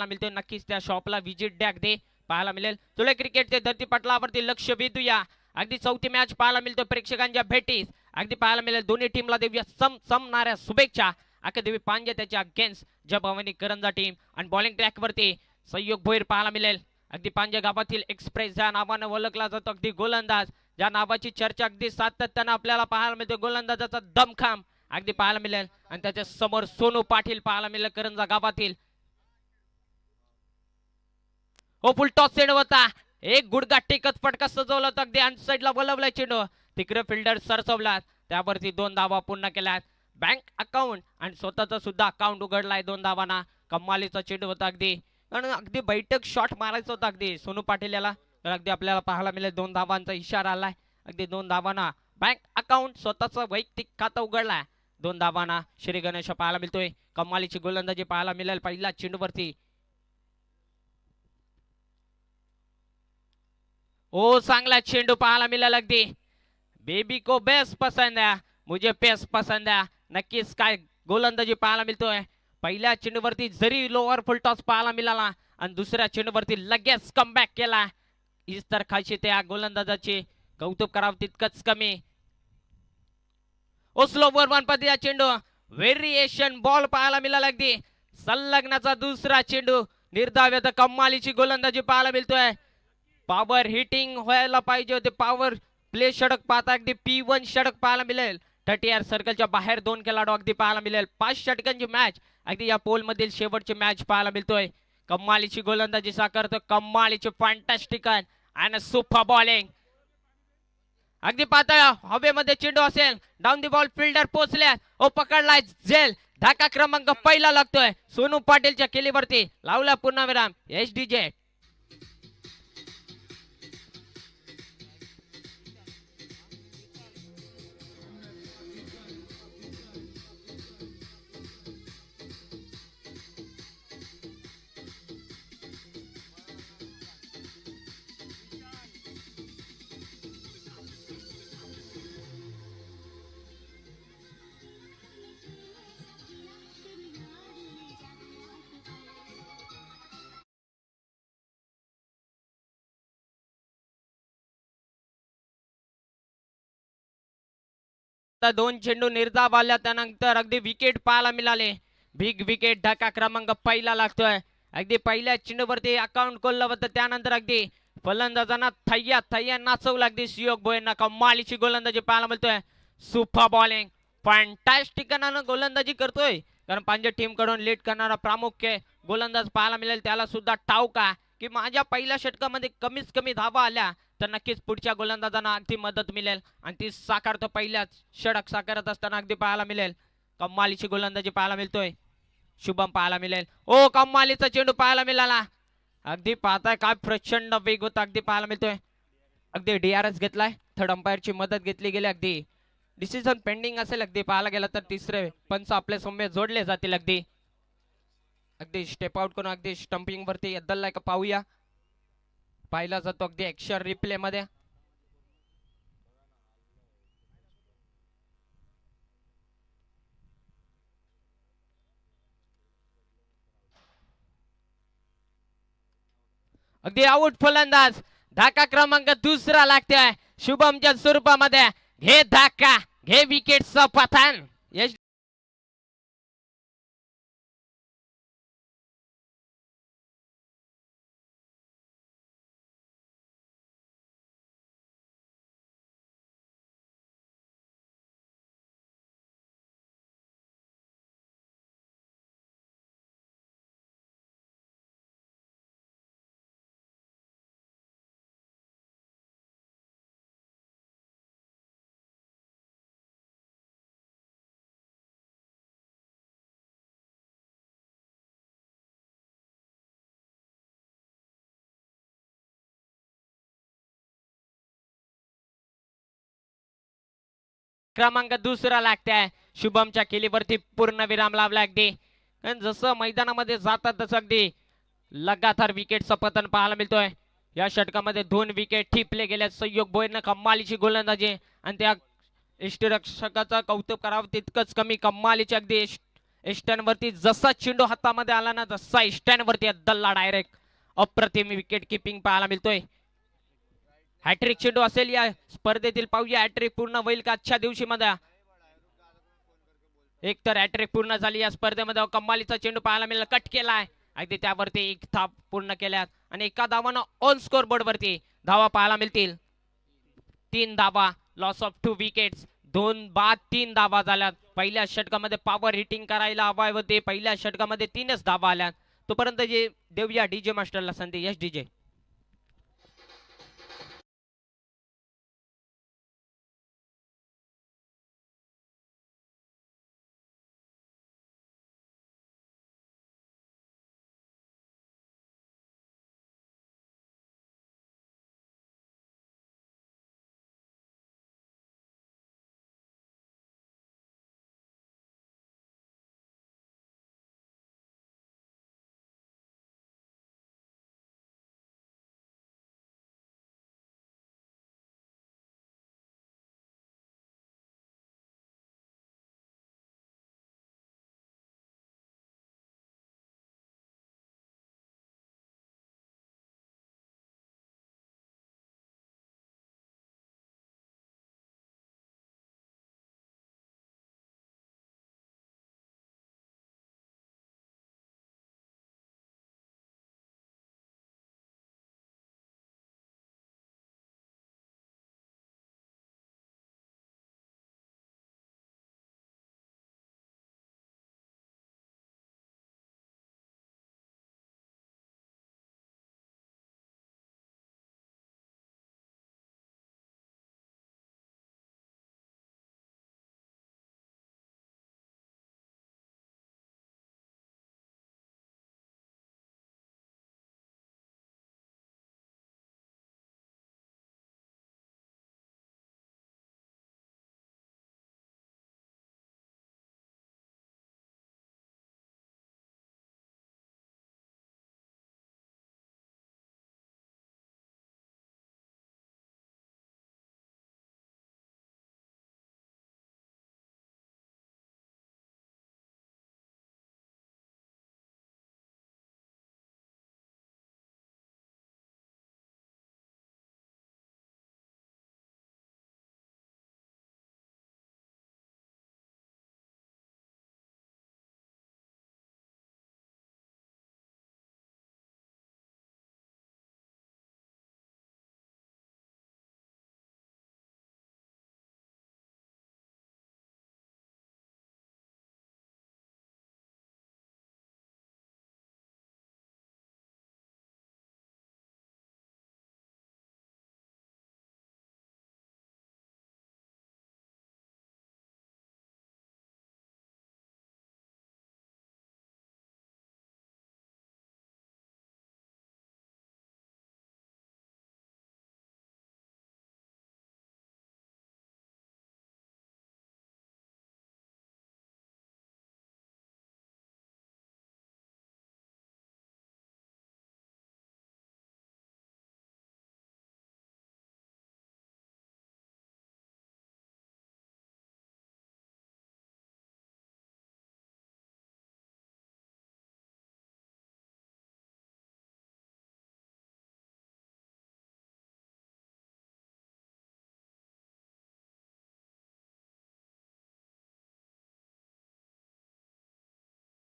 मिळते, नक्कीच त्या शॉपला विजिट द्या, अगदी पाहायला मिळेल. तुला क्रिकेटचे धरतीपटलावरती लक्ष वेधूया. अगदी चौथी मॅच पाहायला मिळतो प्रेक्षकांच्या भेटीस. अगदी पाहायला मिळेल दोन्ही टीमला देऊया समणाऱ्या शुभेच्छा. अकादेवी पांजे त्याच्या अगेन्स्ट जय भवानी करंजा टीम. आणि बॉलिंग ट्रॅकवरती संयोग भोईर पाहायला मिळेल. अगदी पांजे गावातील एक्सप्रेस या नावाने ओळखला जातो, अगदी गोलंदाज ज्या नावाची चर्चा अगदी सातत्याने आपल्याला पाहायला मिळते. गोलंदाजाचा दमखाम अगदी पाहायला मिळेल. आणि त्याच्या समोर सोनू पाटील पाहायला मिळेल करंजा गावातील. हो फुल टॉस चेंडू होता, एक गुडगा टेकत फटका सजवला होता, अगदी अन साइडला वळवलाय चेंडू. तिकडे फिल्डर सरसवला, त्यावरती 2 धावा पूर्ण केल्यात. बँक अकाउंट आणि स्वतःचा सुद्धा अकाउंट उघडलाय 2 धावांना. कमालीचा चेंडू होता अगदी, आणि अगदी बैठक शॉट मारायचा होता अगदी सोनू पाटील याला. तर अगदी आपल्याला पाहायला मिळेल 2 धावांचा इशारा आलाय. अगदी 2 धावांना बँक अकाउंट स्वतःचा वैयक्तिक खाता उघडलाय. 2 धावांना श्री गणेश पाहायला मिळतोय. कमालीची गोलंदाजी पाहायला मिळेल पहिल्या चेंडूवरती. ओ चांगला चेंडू पाहायला मिळेल अगदी. बेबी को बेस्ट पसंद है, मुझे पेस पसंद है. नक्कीच काय गोलंदाजी पाहायला मिळतोय. पहिल्या चेंडूवरती जरी लोअर फुल टॉस पाहायला मिळाला आणि दुसऱ्या चेंडूवरती लगेच कमबॅक केला. हीच तर खायची त्या गोलंदाजाची, कौतुक करावं तितकंच कमी. ओ स्लोवर वन पद्धतीचा चेंडू, व्हेरिएशन बॉल पाहायला मिळाला अगदी. संलग्नाचा दुसरा चेंडू, निर्धाव्य तर कमालीची गोलंदाजी पाहायला मिळतोय. पॉवर हिटिंग व्हायला पाहिजे होते, पॉवर प्ले षटक पाहता अगदी P1 षटक पाहायला मिळेल. 30 सर्कलच्या बाहेर 2 खेळाडू अगदी पाहायला मिळेल. 5 षटकांची मॅच अगदी या पोल मधील शेवटची मॅच पाहायला मिळतोय. कमालीची गोलंदाजी साकारतो, कमालीची फॅन्टॅस्टिक आणि सुपर बॉलिंग. अगदी पाहता हवेमध्ये चेंडू असेल, डाऊन दी बॉल फिल्डर पोहोचल्यात. ओ पकडलाय झेल, धाका क्रमांक पहिला लागतोय सोनू पाटीलच्या केलीवरती. लावला पूर्णविराम SDJ. दोन चेंडू निर्धाव आल्या त्यानंतर अगदी विकेट पाहायला मिळाले. बिग विकेट धक्का क्रमांक पहिला लागतोय. अगदी पहिल्या चेंडूवरती अकाउंट खोललं होतं, त्यानंतर अगदी फलंदाजांना थय्या नाचवलं अगदी सुयोग भोईरना. कमालीची गोलंदाजी पाहायला मिळतोय. सुपर बॉलिंग, फॅन्टॅस्टिक गोलंदाजी करतोय. कारण पांजे टीम कडून लीड करणारा प्रामुख्य गोलंदाज पाहायला मिळेल. त्याला सुद्धा ठाऊका की माझ्या पहिल्या षटकामध्ये कमीत कमी धावा आल्या तर नक्कीच पुढच्या गोलंदाजांना अगदी मदत मिळेल. आणि ती साकारतो पहिल्याच षटक साकारत असताना अगदी पाहायला मिळेल. कमालीची गोलंदाजी पाहायला मिळतोय. शुभम पाहायला मिळेल. ओ कमालीचा चेंडू पाहायला मिळाला. अगदी पाहताय काय प्रचंड वेग होता, अगदी पाहायला मिळतोय. अगदी DRS घेतलाय, थर्ड अंपायरची मदत घेतली गेली. अगदी डिसिजन पेंडिंग असेल अगदी पाहायला गेला तर तिसरे पंच आपल्या समोर जोडले जातील. अगदी अगदी स्टेप आउट करून अगदी स्टंपिंग वरती अद्दललाय का पाहूया. पाहिला जातो अगदी एक्शन रिप्ले मध्ये. अगदी आउट फलंदाज, धाका क्रमांक दुसरा लागतोय शुभमच्या स्वरूपामध्ये. घे धाका, घे विकेटचं पतन. क्रमांक दुसरा लागताय. शुभमच्या केलीवरती पूर्ण विराम लावला अगदी. जसं मैदानामध्ये जातात तसं अगदी लगातार विकेटचं पतन पाहायला मिळतोय. या षटकामध्ये 2 विकेट ठिपले गेले. संयोग भोईरनं कमालीची गोलंदाजी आणि त्या इष्टरक्षकाचा कौतुक करावं तितकंच कमी. कमालीची अगदी स्टँड वरती जसा चेंडू हातामध्ये आला ना तसा स्टँड वरती दल्ला डायरेक्ट. अप्रतिम विकेट किपिंग पाहायला मिळतोय. हॅट्रिक चेंडू असेल या स्पर्धेतील, पाहूया हॅट्रिक पूर्ण होईल का आजच्या दिवशी मध्ये. एक तर हॅट्रिक पूर्ण झाली या स्पर्धेमध्ये. कमालीचा चेंडू पाहायला मिळाला, कट केलाय अगदी त्यावरती एक थाप पूर्ण केल्यात आणि एका धावानं ऑन स्कोर बोर्ड वरती धावा पाहायला मिळतील. 3 धावा, लॉस ऑफ 2 विकेट्स. 2 बाद 3 धावा झाल्यात. पहिल्या षटकामध्ये पॉवर हिटिंग करायला हवाय होते, पहिल्या षटकामध्ये 3च धावा आल्यात. तोपर्यंत जे देऊया डीजे मास्टरला संधी. Yes DJ.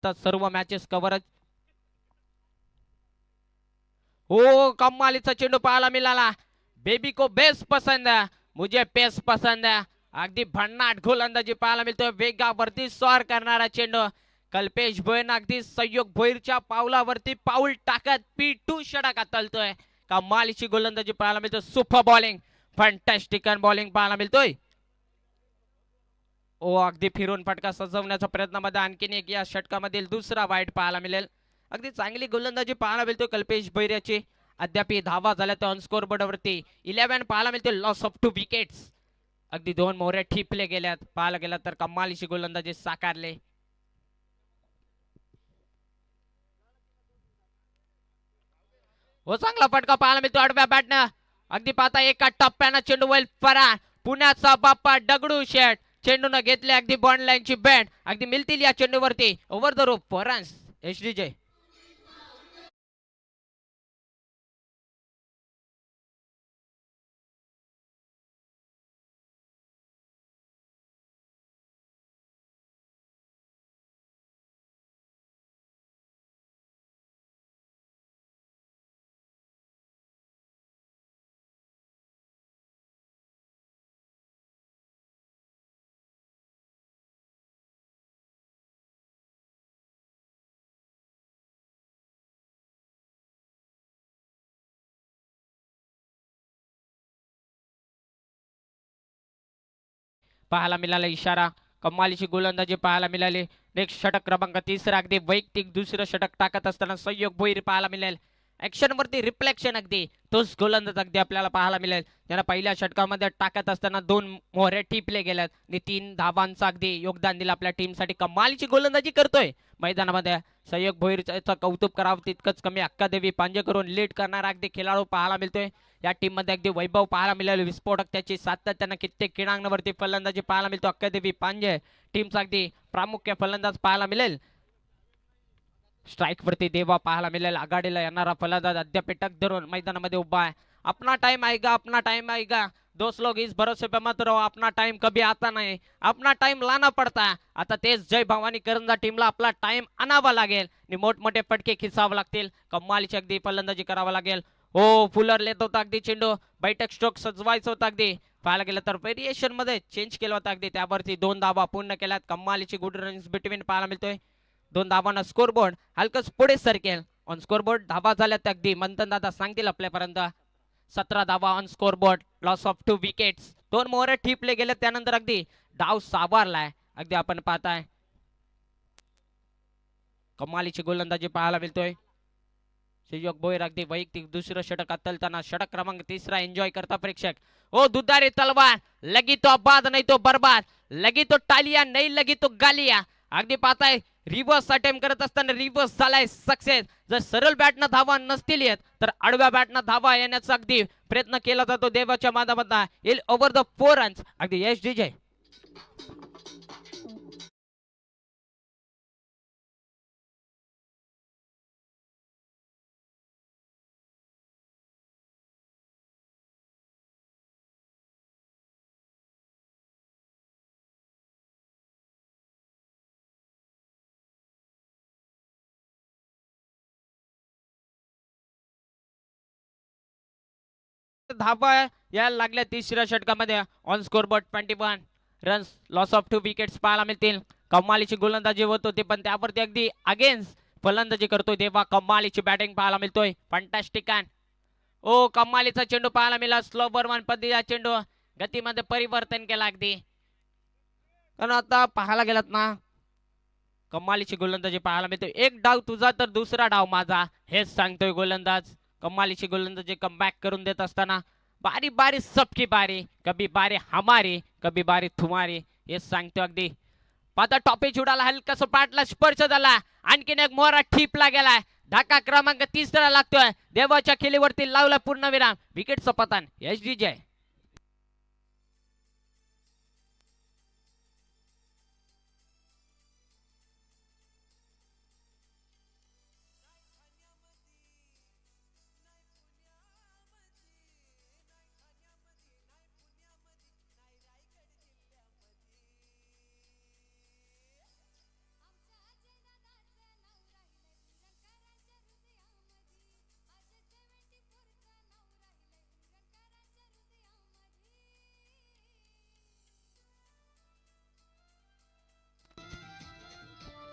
सर्व मॅचेस कव्हरच. हो, कमालीचा चेंडू पाहायला मिळाला. बेबी को बेस पसंद है, मुझे पेस पसंद है. अगदी भन्नाट गोलंदाजी पाहायला मिळतोय. वेगावरती स्वार करणारा चेंडू. कल्पेश भोयर अगदी संयोग भोईरच्या पावलावरती पाऊल टाकत P2 षटकात तलतोय. कमालीची गोलंदाजी पाहायला मिळतोय. सुपर बॉलिंग, फंटॅस्टिक बॉलिंग पाहायला मिळतोय. ओ, अगदी फिरून फटका सजवण्याच्या प्रयत्नामध्ये आणखीन एक या षटकामधील दुसरा वाईट पाहायला मिळेल. अगदी चांगली गोलंदाजी पाहायला मिळतो कल्पेश भैर्याची. अद्याप धावा झाल्या तर ऑन स्कोर बोर्डवरती 11 पाहायला मिळते. Loss of 2 wickets. अगदी 2 मोहऱ्या ठिपले गेल्यात. पाहायला गेला तर कमालीची गोलंदाजी साकारले. हो, चांगला फटका पाहायला मिळतो आडव्या बॅटनं. अगदी पाहता एका टप्प्यानं चेंडू होईल फरार. पुण्याचा बाप्पा दगडू शेठ चेंडून घेतले अगदी बॉन्ड लाईनची बँड अगदी मिळतील या चेंडूवरती over the rope for runs yes DJ. पाहायला मिळाला इशारा कमालीची गोलंदाजी पाहायला मिळाली. नेक्स्ट षटक क्रमांक 3 अगदी वैयक्तिक दुसरं षटक टाकत असताना संयोग भोईर पाहायला मिळेल. ऍक्शन वरती रिफ्लेक्शन अगदी तोच गोलंदाज अगदी आपल्याला पाहायला मिळेल. त्याला पहिल्या षटकामध्ये टाकत असताना 2 मोहरे टिपले गेल्यात आणि 3 धाबांचं अगदी योगदान दिलं आपल्या टीमसाठी. कमालीची गोलंदाजी करतोय मैदानामध्ये संयोग भोईरचं कौतुक करावं तितकंच कमी. अक्कादेवी पांजे करून लीड करणारा अगदी खेळाडू पाहायला मिळतोय. या टीम मध्ये अगदी वैभव पाहायला मिळाले. विस्फोटक त्याची सातत्यानं कित्येक क्रीडांगणावरती फलंदाजी पाहायला मिळतो. अक्कादेवी पांजे टीमचा अगदी प्रामुख्य फलंदाज पाहायला मिळेल. स्ट्राईक वरती देवा पाहायला मिळेल. आघाडीला येणारा फलंदाज अद्याप टक धरून मैदानामध्ये उभा आहे. अपना टाइम आएगा, अपना टाइम आएगा. दोस्त लोग इस भरोसे पे मत रहो, अपना टाइम कभी आता नाही, अपना टाइम लाना पडता. आता तेच जय भवानी करंजा टीमला आपला टाइम आणावा लागेल आणि मोठमोठे फटके खिचावे लागतील. कमालीची अगदी फलंदाजी करावा लागेल. हो फुलर लेत होता अगदी चेंडू. बैठक स्ट्रोक सजवायचं होतं अगदी. पाहायला गेलं तर व्हेरिएशन मध्ये चेंज केलं होतं अगदी. त्यावरती 2 धावा पूर्ण केल्यात. कमालीची गुड रन्स बिटवीन पाहायला मिळतोय. 2 धावांना स्कोरबोर्ड हलकच पुढे सरकेल. ऑन स्कोरबोर्ड धावा झाल्यात अगदी मंथन दादा सांगतील आपल्यापर्यंत. 17 धावा on scoreboard. Loss of 2 wickets. 2 मोहरे ठिपले गेले त्यानंतर अगदी डाव सावरलाय अगदी आपण पाहताय. कमालीची गोलंदाजी पाहायला मिळतोय. संयोग भोईर अगदी वैयक्तिक दुसरं षटक अत्तलताना षटक क्रमांक 3 एन्जॉय करता प्रेक्षक. ओ दुधारी तलवार लगी तो आबाद नाही तो बर्बाद, लगी तो टालिया नाही लगी तो गालिया. अगदी पाहताय रिव्हर्स अटेम्प्ट करत असताना रिव्हर्स झालाय सक्सेस. जर सरळ बॅटनं धावा नसतील येत तर आडव्या बॅटनं धावा येण्याचा अगदी प्रयत्न केला जातो देवाच्या माध्यमातून. येईल ओव्हर द 4 रन्स अगदी यश डीजे. धाबा यायला लागल्या तिसऱ्या षटकामध्ये. On scoreboard 21 runs. Loss of 2 wickets पाहायला मिळतील. कमालीची गोलंदाजी होत होती पण त्यावरती अगदी अगेन्स्ट फलंदाजी करतोय देवा. कमालीची बॅटिंग पाहायला मिळतोय. फंटॅस्टिक. ओ कमालीचा चेंडू पाहायला मिळाला. स्लो बर्मन पद्धतीचा चेंडू गतीमध्ये परिवर्तन केला अगदी. कारण आता पाहायला गेलात ना कमालीची गोलंदाजी पाहायला मिळतोय. एक डाव तुझा तर दुसरा डाव माझा हेच सांगतोय गोलंदाज. कमालीची गोलंदाजी कमबॅक करून देत असताना बारी बारी सबकी बारी, कभी बारी हमारी कभी बारी तुम्हारी हेच सांगतो अगदी. पाहता टॉपी उडाला हलका सपाटला स्पर्श झाला. आणखीन एक मोहरा ठिपला गेलाय. धक्का क्रमांक 3 लागतोय. देवाच्या खेळीवरती लावला पूर्णविराम. विकेटचं पतन यश DJ.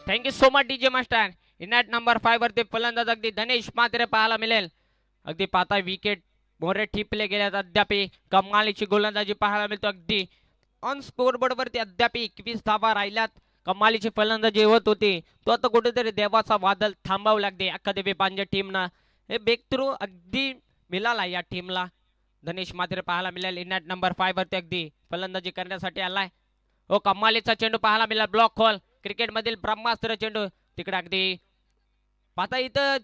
Thank you so much मास्टर. इनॅट नंबर 5 वरती फलंदाज अगदी धनेश मात्रे पाहायला मिळेल. अगदी पाहता विकेट मोरे ठिपले गेल्यात. अद्याप कमालीची गोलंदाजी पाहायला मिळतो अगदी. ऑन स्कोरबोर्ड वरती अद्याप 21 धावा राहिल्यात. कमालीची फलंदाजी होत होती तो आता कुठेतरी देवाचा वादळ थांबावं लागते अक्कादेवी पांजे टीमनं. हे ब्रेक थ्रू अगदी मिळाला या टीमला. धनेश मात्रे पाहायला मिळेल. इनॅट नंबर 5 वरती अगदी फलंदाजी करण्यासाठी आलाय. हो कमालीचा चेंडू पाहायला मिळाला. ब्लॉक होल क्रिकेट मधील ब्रह्मास्त्र चेंडू तिकडे अगदी पाहता इथं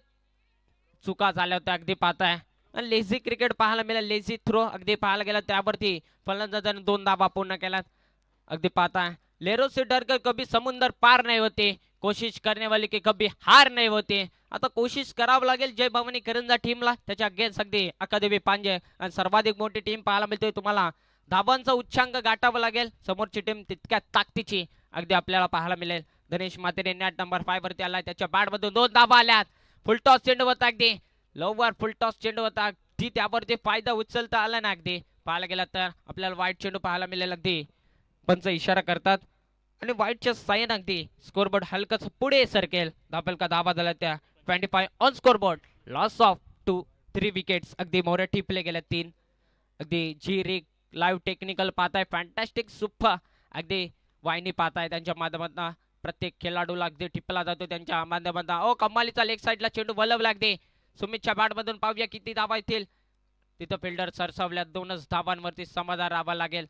चुका झाल्या होत्या अगदी पाहताय. लेझी क्रिकेट पाहायला मिळालं. लेझी थ्रो अगदी पाहायला गेला त्यावरती फलंदाजाने 2 धावा पूर्ण केल्यात. अगदी पाहता लेरो से डर कर कभी समुंदर पार नहीं होते, कोशिश करने वाले की कभी हार नाही होते. आता कोशिश करावं लागेल जय भवानी करंजा टीमला. त्याच्या अगेन्स्ट अगदी अकादेवी पांजे आणि सर्वाधिक मोठी टीम पाहायला मिळते तुम्हाला. धाबांचा उच्चांक गाठावा लागेल. समोरची टीम तितक्या ताकदीची अगदी आपल्याला पाहायला मिळेल. गणेश मातेने नॅट नंबर 5 वरती आलाय. त्याच्या बॅट मधून 2 धाबा आल्यात. फुलटॉस चेंडू होता अगदी लवकर फुलटॉस चेंडू होता. ती त्यावरती फायदा उचलता आला ना. अगदी पाहायला गेला तर आपल्याला वाईट चेंडू पाहायला मिळेल. अगदी पंच इशारा करतात आणि वाईटच्या सायन अगदी स्कोरबोर्ड हलकच पुढे सरकेल. धाबल का धाबा झाला त्या 25 on scoreboard. Loss of 3 wickets. अगदी मोरे टिपले गेले 3. अगदी जी रे लाईव्ह टेक्निकल पाहताय फॅन्टॅस्टिक सुपर अगदी वाहिनी पाहताय त्यांच्या माध्यमातून प्रत्येक खेळाडूला अगदी टिपला जातो त्यांच्या माध्यमातून. ओ कमालीचा लेग साईडला चेंडू वलवला अगदी सुमितच्या बॅट मधून. पाहूया किती धाबा येतील. तिथं फिल्डर सरसावल्यात. 2च धाबांवरती समाधान राहावं लागेल.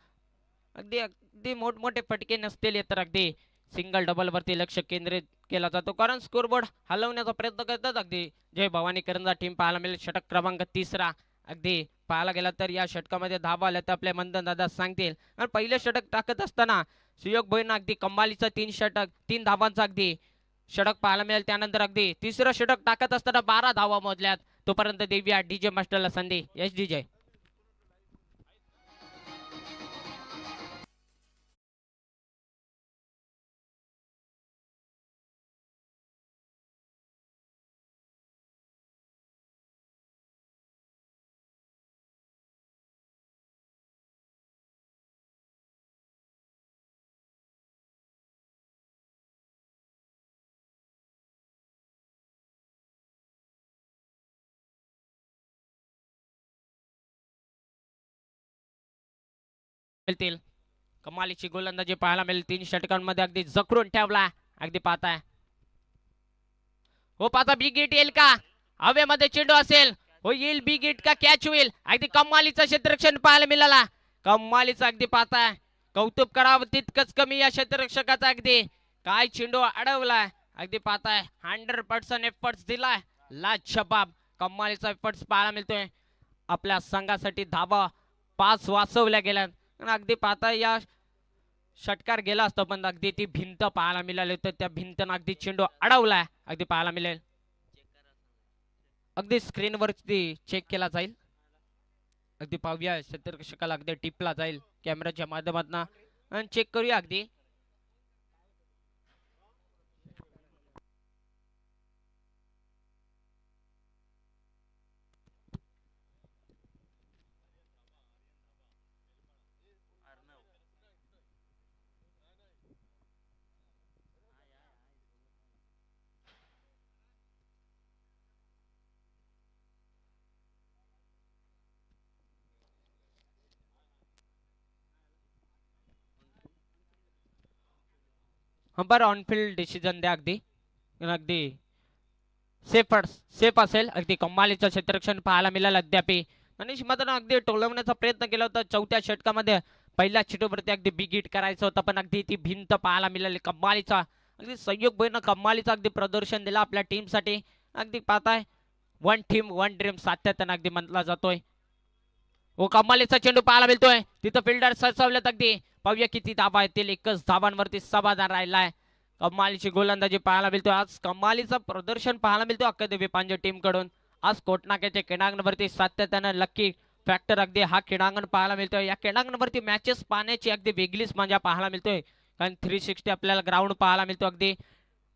अगदी अगदी मोठमोठे फटके नसतील तर अगदी सिंगल डबल वरती लक्ष केंद्रित केला जातो कारण स्कोरबोर्ड हलवण्याचा प्रयत्न करतात. अगदी जय भवानी करंजा टीम पाहायला मिळेल. षटक क्रमांक 3 अगदी पाहायला गेला तर या षटकामध्ये धाबा आल्या तर आपले मंदन दादा सांगतील. आणि पहिले षटक टाकत असताना सुयोग भोईना अगदी कमालीचा 3 धाबांचा अगदी षटक पाहायला मिळेल. त्यानंतर अगदी तिसरं षटक टाकत असताना 12 धावा मोजल्यात. तोपर्यंत देऊया डीजे मास्टरला संधी. Yes DJ. मिळतील. कमालीची गोलंदाजी पाहायला मिळेल. 3 षटकांमध्ये अगदी जखडून ठेवला. अगदी पाहताय हो पाहता बिग हिट येईल का. हवेमध्ये चेंडू असेल हो येईल बिग हिट का कॅच होईल. अगदी कमालीचं क्षेत्ररक्षण पाहायला मिळाला. कमालीचं अगदी पाहताय कौतुक करावं तितकंच कमी या क्षेत्ररक्षकाचा. अगदी काय चेंडू अडवलाय. अगदी पाहताय 100% एफर्ट्स दिलाय. लाजवाब कमालीचा एफर्ट्स पाहायला मिळतोय. आपल्या संघासाठी धाबा 5 वाचवल्या गेल्या. अगदी पाहता या षटकार गेला असतो पण अगदी ती भिंत पाहायला मिळाली तर त्या भिंतनं अगदी चेंडू अडवलाय. अगदी पाहायला मिळेल. अगदी स्क्रीनवरती चेक केला जाईल. अगदी पाहूया क्षेत्ररक्षकाला अगदी टिपला जाईल कॅमेराच्या माध्यमातून आणि चेक करूया. अगदी बरं ऑनफिल्ड डिसिजन द्या. अगदी अगदी सेफ असेल. अगदी कमालीचं क्षेत्ररक्षण पाहायला मिळालं अद्याप. आणि मात्र अगदी टोलवण्याचा प्रयत्न केला होता 4थ्या षटकामध्ये. पहिल्या चेंडूवरती अगदी बिग हिट करायचं होतं पण अगदी ती भिंत पाहायला मिळाली. कमालीचा अगदी संयोग भईनं कमालीचं अगदी प्रदर्शन दिलं आपल्या टीमसाठी. अगदी पाहताय 1 टीम 1 ड्रीम सातत्यानं अगदी म्हटला जातोय. हो कमालीचा चेंडू पाहायला मिळतोय. तिथं फिल्डर सरसावल्यात. अगदी पाहूया किती धाबा येतील. 1च धाबांवरती समाधान राहिलाय. कमालीची गोलंदाजी पाहायला मिळतोय. आज कमालीचं प्रदर्शन पाहायला मिळतोय अकादेवी पांजे टीम कडून. आज कोटनाक्याच्या क्रीडांगणावरती सातत्यानं लकी फॅक्टर अगदी हा क्रीडांगण पाहायला मिळतोय. या क्रीडांगणावरती मॅचेस पाहण्याची अगदी वेगळीच मजा पाहायला मिळतोय. कारण 360 आपल्याला ग्राउंड पाहायला मिळतो. अगदी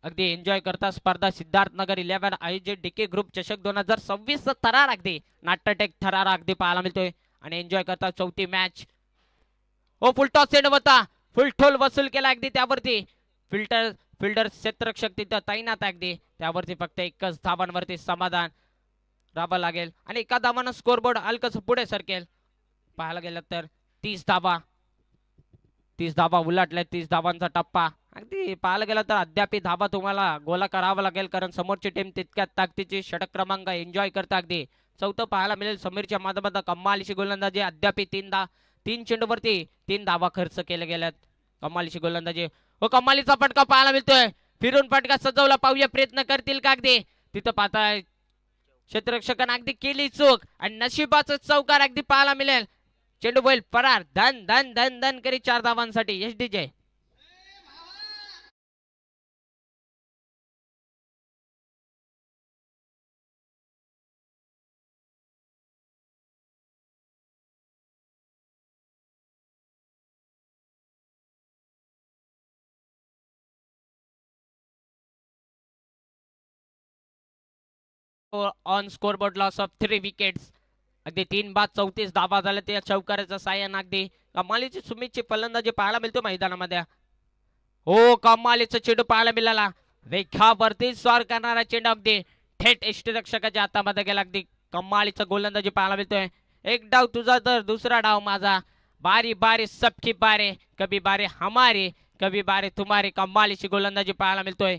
अगदी एन्जॉय करता स्पर्धा सिद्धार्थ नगर 11 आयोजित डीके ग्रुप चषक 2026 थरार अगदी नाट्यटेक थरार अगदी पाहायला मिळतोय. आणि एन्जॉय करता 4थी मॅच. हो फुल टॉस चेंडू होता. फुल ठोल वसूल केला. अगदी त्यावरती फिल्डर क्षेत्ररक्षक तिथं तैनात. अगदी त्यावरती फक्त 1च धाबांवरती समाधान राहावं लागेल. आणि एका धाबानं स्कोरबोर्ड हलकच पुढे सरकेल. पाहायला गेलं तर 30 धाबा उलटल्या. 30 धाबांचा टप्पा. अगदी पाहायला गेलं तर अद्याप धाबा तुम्हाला गोला करावा लागेल कारण समोरची टीम तितक्या ताकदीची षटक क्रमांक एन्जॉय करता. अगदी 4थं पाहायला मिळेल. समीरच्या माध्यमातून कमालीची गोलंदाजी अद्याप 3 चेंडूवरती 3 धाबा खर्च केले गेल्यात. कमालीची गोलंदाजी हो कमालीचा फटका पाहायला मिळतोय. फिरून फटका सजवला. पाहूया प्रयत्न करतील का. अगदी तिथं पाहताय क्षेत्ररक्षकांना अगदी केली चूक आणि नशिबाचं चौकार अगदी पाहायला मिळेल. चेंडू बैल परार धन धन धन धन करी 4 धावांसाठी yes DJ. On scoreboard loss of 3 wickets. अगदी 3 बाद 34 धावा झाल्या त्या चौकाराचं सायन. अगदी कमालीची सुमितची फलंदाजी पाहायला मिळतो मैदानामध्ये. हो कमालीचा चेंडू पाहायला मिळाला. वेगावरती स्वार करणारा चेंडू अगदी थेट यष्टीरक्षकाच्या हातामध्ये गेला. अगदी कमालीचा गोलंदाजी पाहायला मिळतोय. एक डाव तुझा तर दुसरा डाव माझा. बारी बारी सबकी बारे, कभी बारे हमारे कभी बारे तुम्हारे. कमालीची गोलंदाजी पाहायला मिळतोय.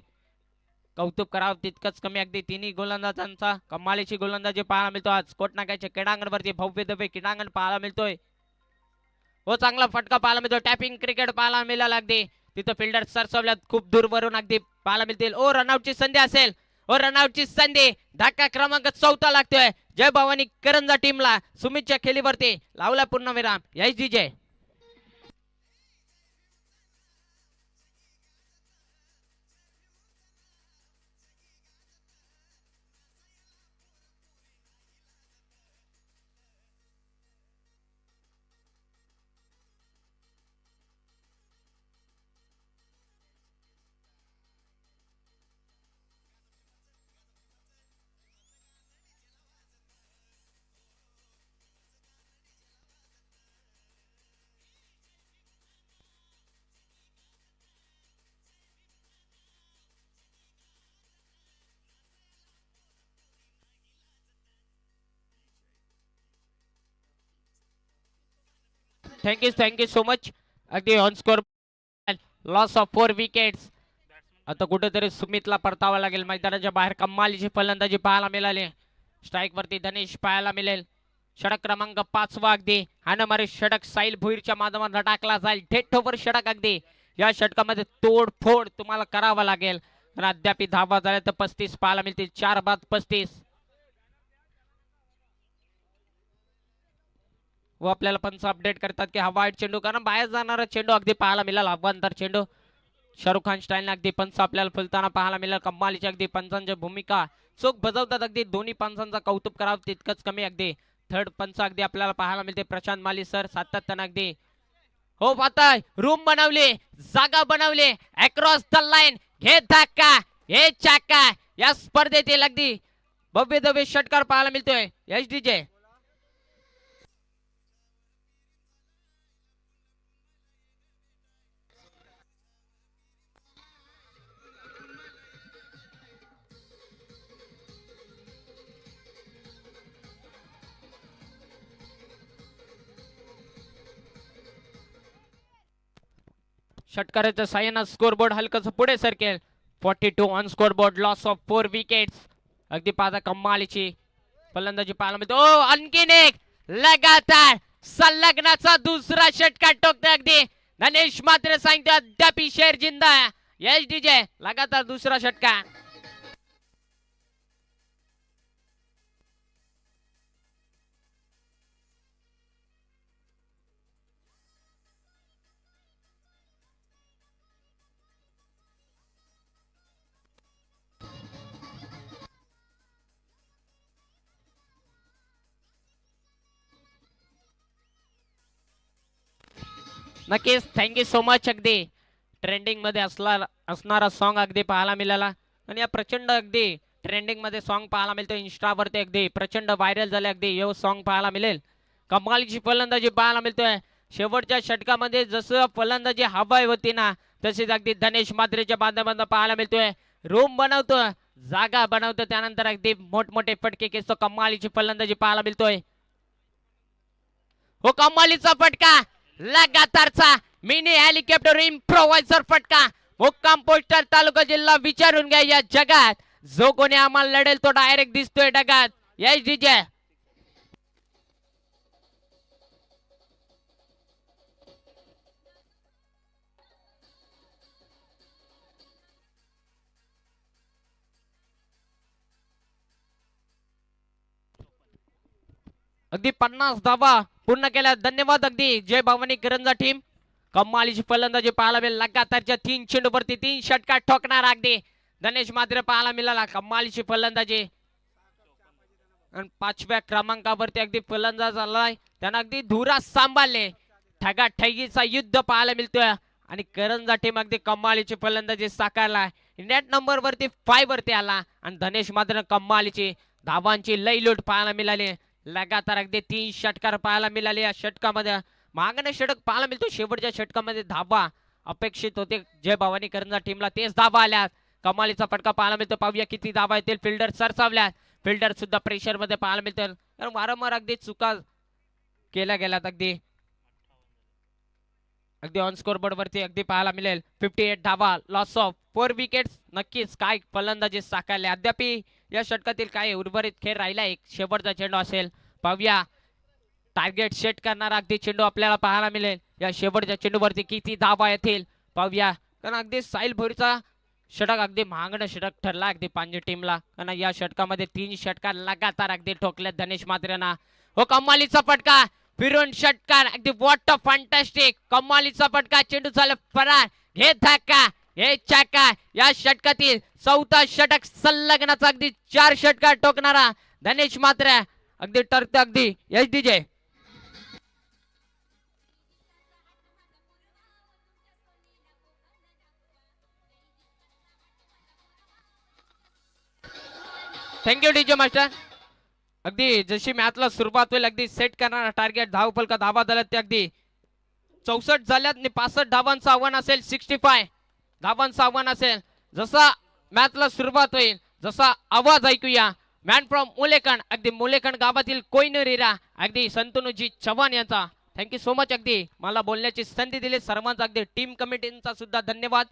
कौतुक करावं तितकंच कमी. अगदी तिन्ही गोलंदाजांचा कमालीची गोलंदाजी पाहायला मिळतो. आज कोटनाक्याच्या क्रीडांगणवरती भव्य दिव्य क्रीडांगण पाहायला मिळतोय. हो चांगला फटका पाहायला मिळतो. टॅपिंग क्रिकेट पाहायला मिळाला. अगदी तिथं फिल्डर सरसवल्यात खूप दूरवरून अगदी पाहायला मिळतील. ओ रनआउटची संधी असेल. ओ रनआउटची संधी. धक्का क्रमांक 4 लागतोय जय भवानी करंजा टीमला. सुमितच्या खेळीवरती लावला पूर्णविराम. यश डीजे. Thank you so. अगदी on score loss of 4 wickets. आता कुठेतरी सुमितला परतावा लागेल. मैदानाच्या बाहेर कमालीची फलंदाजी पाहायला मिळाली. स्ट्राईक वरती धनेश पाहायला मिळेल. षटक क्रमांक 5 अगदी हाणमारी षटक साईल भुईरच्या माध्यमातून टाकला जाईल. थेट ठोकर षटक. अगदी या षटकामध्ये तोडफोड तुम्हाला करावा लागेल. अद्याप धावा झाल्या तर 35 पाहायला मिळतील. 4 बाद 35. व आपल्याला पंच अपडेट करतात की हा वाईट चेंडू, कारण बाहेर जाणारा चेंडू अगदी पाहायला मिळाला. अफगाणदार चेंडू शाहरुख खान स्टाईलने अगदी पंच आपल्याला फुलताना पाहायला मिळाला. कमालीची अगदी पंचांची भूमिका चोख बजावतात. अगदी दोन्ही पंचांचा कौतुक करावं तितकंच कमी. अगदी थर्ड पंच अगदी आपल्याला पाहायला मिळते प्रशांत माली सर सातत्याने अगदी. हो पाहताय रूम बनवले, जागा बनवले अक्रॉस द लाईन. हे धक्का हे चाका. या स्पर्धेतील अगदी भव्य दव्य षटकार पाहायला मिळतोय. H DJ. षटकाराच्या साह्यानं स्कोरबोर्ड हलकस पुढे सरकेल. 42 on scoreboard loss of 4 wickets. अगदी पाहता कमालीची फलंदाजी पाहायला मिळतो. आणखीन एक लगातार संलग्नाचा दुसरा षटकार टोकते. अगदी धनेश मात्र सांगते अद्याप शेर जिंदा. यश डीजे लगातार दुसरा षटकार. नक्कीच थँक्यू सो मच. अगदी ट्रेंडिंग मध्ये असणारा सॉन्ग अगदी पाहायला मिळाला. आणि या प्रचंड अगदी ट्रेंडिंग मध्ये सॉन्ग पाहायला मिळतो. इंस्टावरती अगदी प्रचंड व्हायरल झाले. अगदी यो सॉन्ग पाहायला मिळेल. कमालीची फलंदाजी पाहायला मिळतोय. शेवटच्या षटकामध्ये जसं फलंदाजी हवाई होती ना, तशीच अगदी धनेश मात्रेच्या माध्यमातून पाहायला मिळतोय. रूम बनवतो, जागा बनवतो, त्यानंतर अगदी मोठमोठे फटके खेचतो. कमालीची फलंदाजी पाहायला मिळतोय. हो कमालीचा फटका लगातारचा मिनी हेलिकॉप्टर इम्प्रोवायझर फटका. मुक्काम पोस्टर तालुका जिल्हा विचारून घ्या. या जगात जो कोणी आम्हाला लढेल तो डायरेक्ट दिसतोय ढगात. यश डीजे. अगदी 50 धावा पूर्ण केल्या. धन्यवाद अगदी जय भवानी करंजा टीम. कमालीची फलंदाजी पाहायला मिळेल. लगातारच्या 3 चेंडूवरती 3 षटकार ठोकणार अगदी धनेश मात्र पाहायला मिळाला. कमालीची फलंदाजी आणि 5व्या क्रमांकावरती अगदी फलंदाज आलाय. त्यानं अगदी धुरा सांभाळले. ठगाठगीचा युद्ध पाहायला मिळतोय आणि करंजा टीम अगदी कमालीची फलंदाजी साकारला. नेट नंबर वरती 5 वरती आला आणि धनेश मात्र कमालीची धावांची लई लूट पाहायला मिळाली. लगातार अगदी 3 षटकार पाहायला मिळाले. या षटकामध्ये मागणे षटक पाहायला मिळतो. शेवटच्या षटकामध्ये धावा अपेक्षित होते जय भवानी करंजा टीमला, तेच धावा आल्यात. कमालीचा फटका पाहायला मिळतो. पाहूया किती धावा येतील. फिल्डर सरसावल्यात. फिल्डर सुद्धा प्रेशर मध्ये पाहायला मिळतील. कारण वारंवार अगदी चुका केल्या गेल्यात. अगदी अगदी ऑन स्कोर बोर्ड वरती अगदी पाहायला मिळेल 58 धावा, लॉस ऑफ 4 विकेट्स. नक्कीच काय फलंदाजी साकारले. अद्याप या षटकातील काय उर्वरित खेळ राहिला. एक शेवटचा चेंडू असेल. पाहूया टार्गेट सेट करणारा अगदी चेंडू आपल्याला पाहायला मिळेल. या शेवटच्या चेंडूवरती किती धावा येतील पाहूया. कारण अगदी साहिल भोईरचा षटक अगदी महागडं षटक ठरला अगदी पांजे टीमला. कारण या षटकामध्ये 3 षटकार लगातार अगदी ठोकले धनेश मात्रेना. हो कमालीचा फटका फिरून षटकार अगदी व्हॉट अ फॅन्टास्टिक. कमालीचा फटका चेंडू झाला फरार. हे धक्का हे चक्का. या षटकातील 4था षटक सलग्नाचा अगदी 4 षटकार ठोकणारा धनेश मात्रे अगदी ठरते अगदी एचडीजे. Thank you DJ master. अगदी जशी मॅचला सुरुवात होईल अगदी सेट करणारा टार्गेट धावफलका धावा झाल्यात ते अगदी 64 झाल्यात आणि 65 धावांचं आव्हान असेल. 65 धावांचं आव्हान असेल. जसा मॅचला सुरुवात होईल जसा आवाज ऐकूया मॅन फ्रॉम मुलेखंड अगदी मुलेखंड गावातील कोयनरीरा अगदी संतनुजी चव्हाण यांचा. Thank you you so. अगदी मला बोलण्याची संधी दिली. सर्वांचा अगदी टीम कमिटीचा सुद्धा धन्यवाद.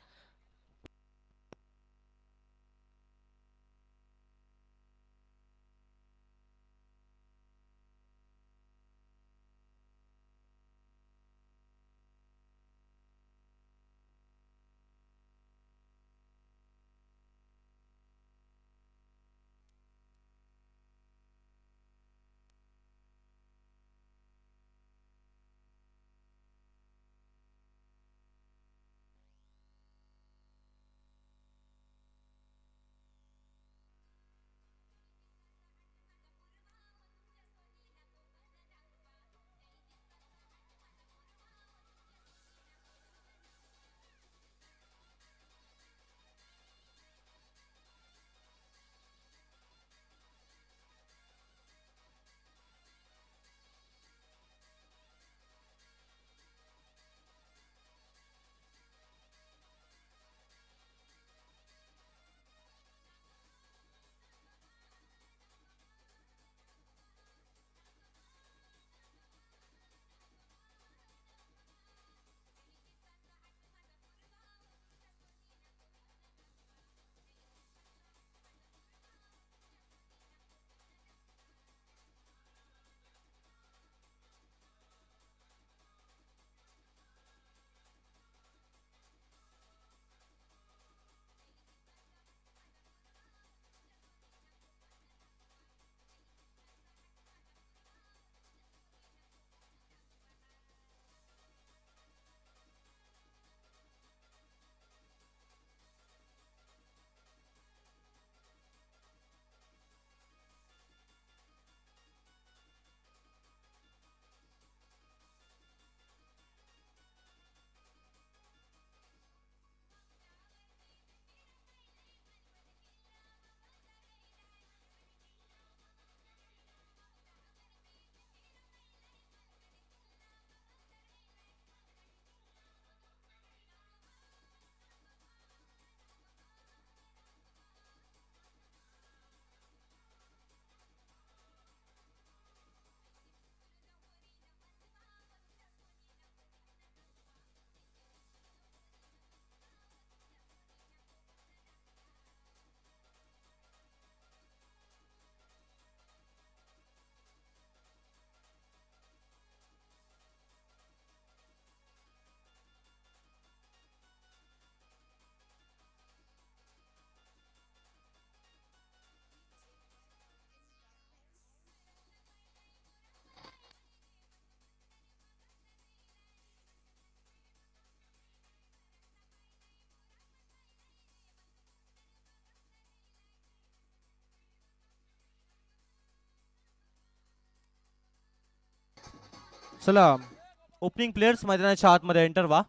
चला ओपनिंग प्लेयर्स मैदानाच्या आतमध्ये एंटर व्हा.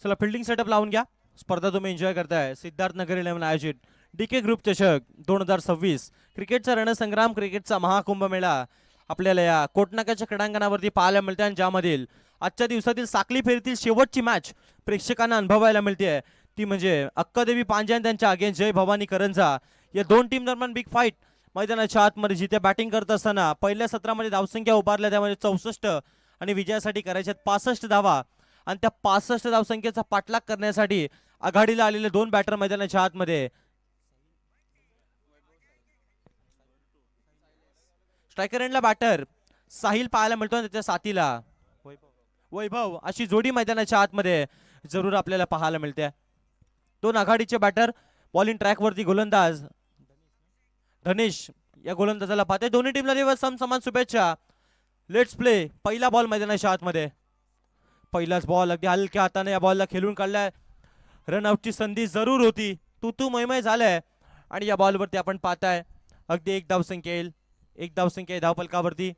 चला फिल्डिंग सेटअप लावून घ्या. स्पर्धा तुम्ही एन्जॉय करताय. सिद्धार्थ नगर 11 आयोजित डीके ग्रुप चषक 2026 क्रिकेटचा रणसंग्राम, क्रिकेटचा महाकुंभ मेळा आपल्याला या कोटनाकाच्या क्रीडांगणावरती पाहायला मिळते, आणि ज्यामधील आजच्या दिवसातील साखली फेरीतील शेवटची मॅच प्रेक्षकांना अनुभवायला मिळते. ती म्हणजे अक्कादेवी पांजे आणि त्यांच्या अगेन्स्ट जय भवानी करंजा या दोन टीम दरम्यान बिग फाईट मैदानाच्या आतमध्ये. जिथे बॅटिंग करत असताना पहिल्या सत्रामध्ये धावसंख्या उभारल्या, त्यामध्ये 64 आणि विजयासाठी करायच्यात 65 धावा, आणि त्या 65 धावसंख्येचा पाठलाग करण्यासाठी आघाडीला आलेले दोन बॅटर मैदानाच्या आतमध्ये. स्ट्रायकर एंडला बॅटर साहिल पाहायला मिळतो, आणि त्याच्या साथीला वैभव अशी जोडी मैदानाच्या आतमध्ये जरूर आपल्याला पाहायला मिळते. दोन आघाडीचे बॅटर, बॉलिंग ट्रॅकवरती गोलंदाज धनेश या गोलंदाजाला पाहते. दोन्ही टीमला दिवस समान शुभेच्छा. Let's play. पहिला बॉल मैदानाच्या आतमध्ये. पहिलाच बॉल अगदी हलक्या हाताने या बॉलला खेळून काढलाय. रनआउटची संधी जरूर होती, तू मैमय झालाय, आणि या बॉलवरती आपण पाहताय अगदी एक धावसंख्या येईल. एक धावसंख्या धावफलकावरती.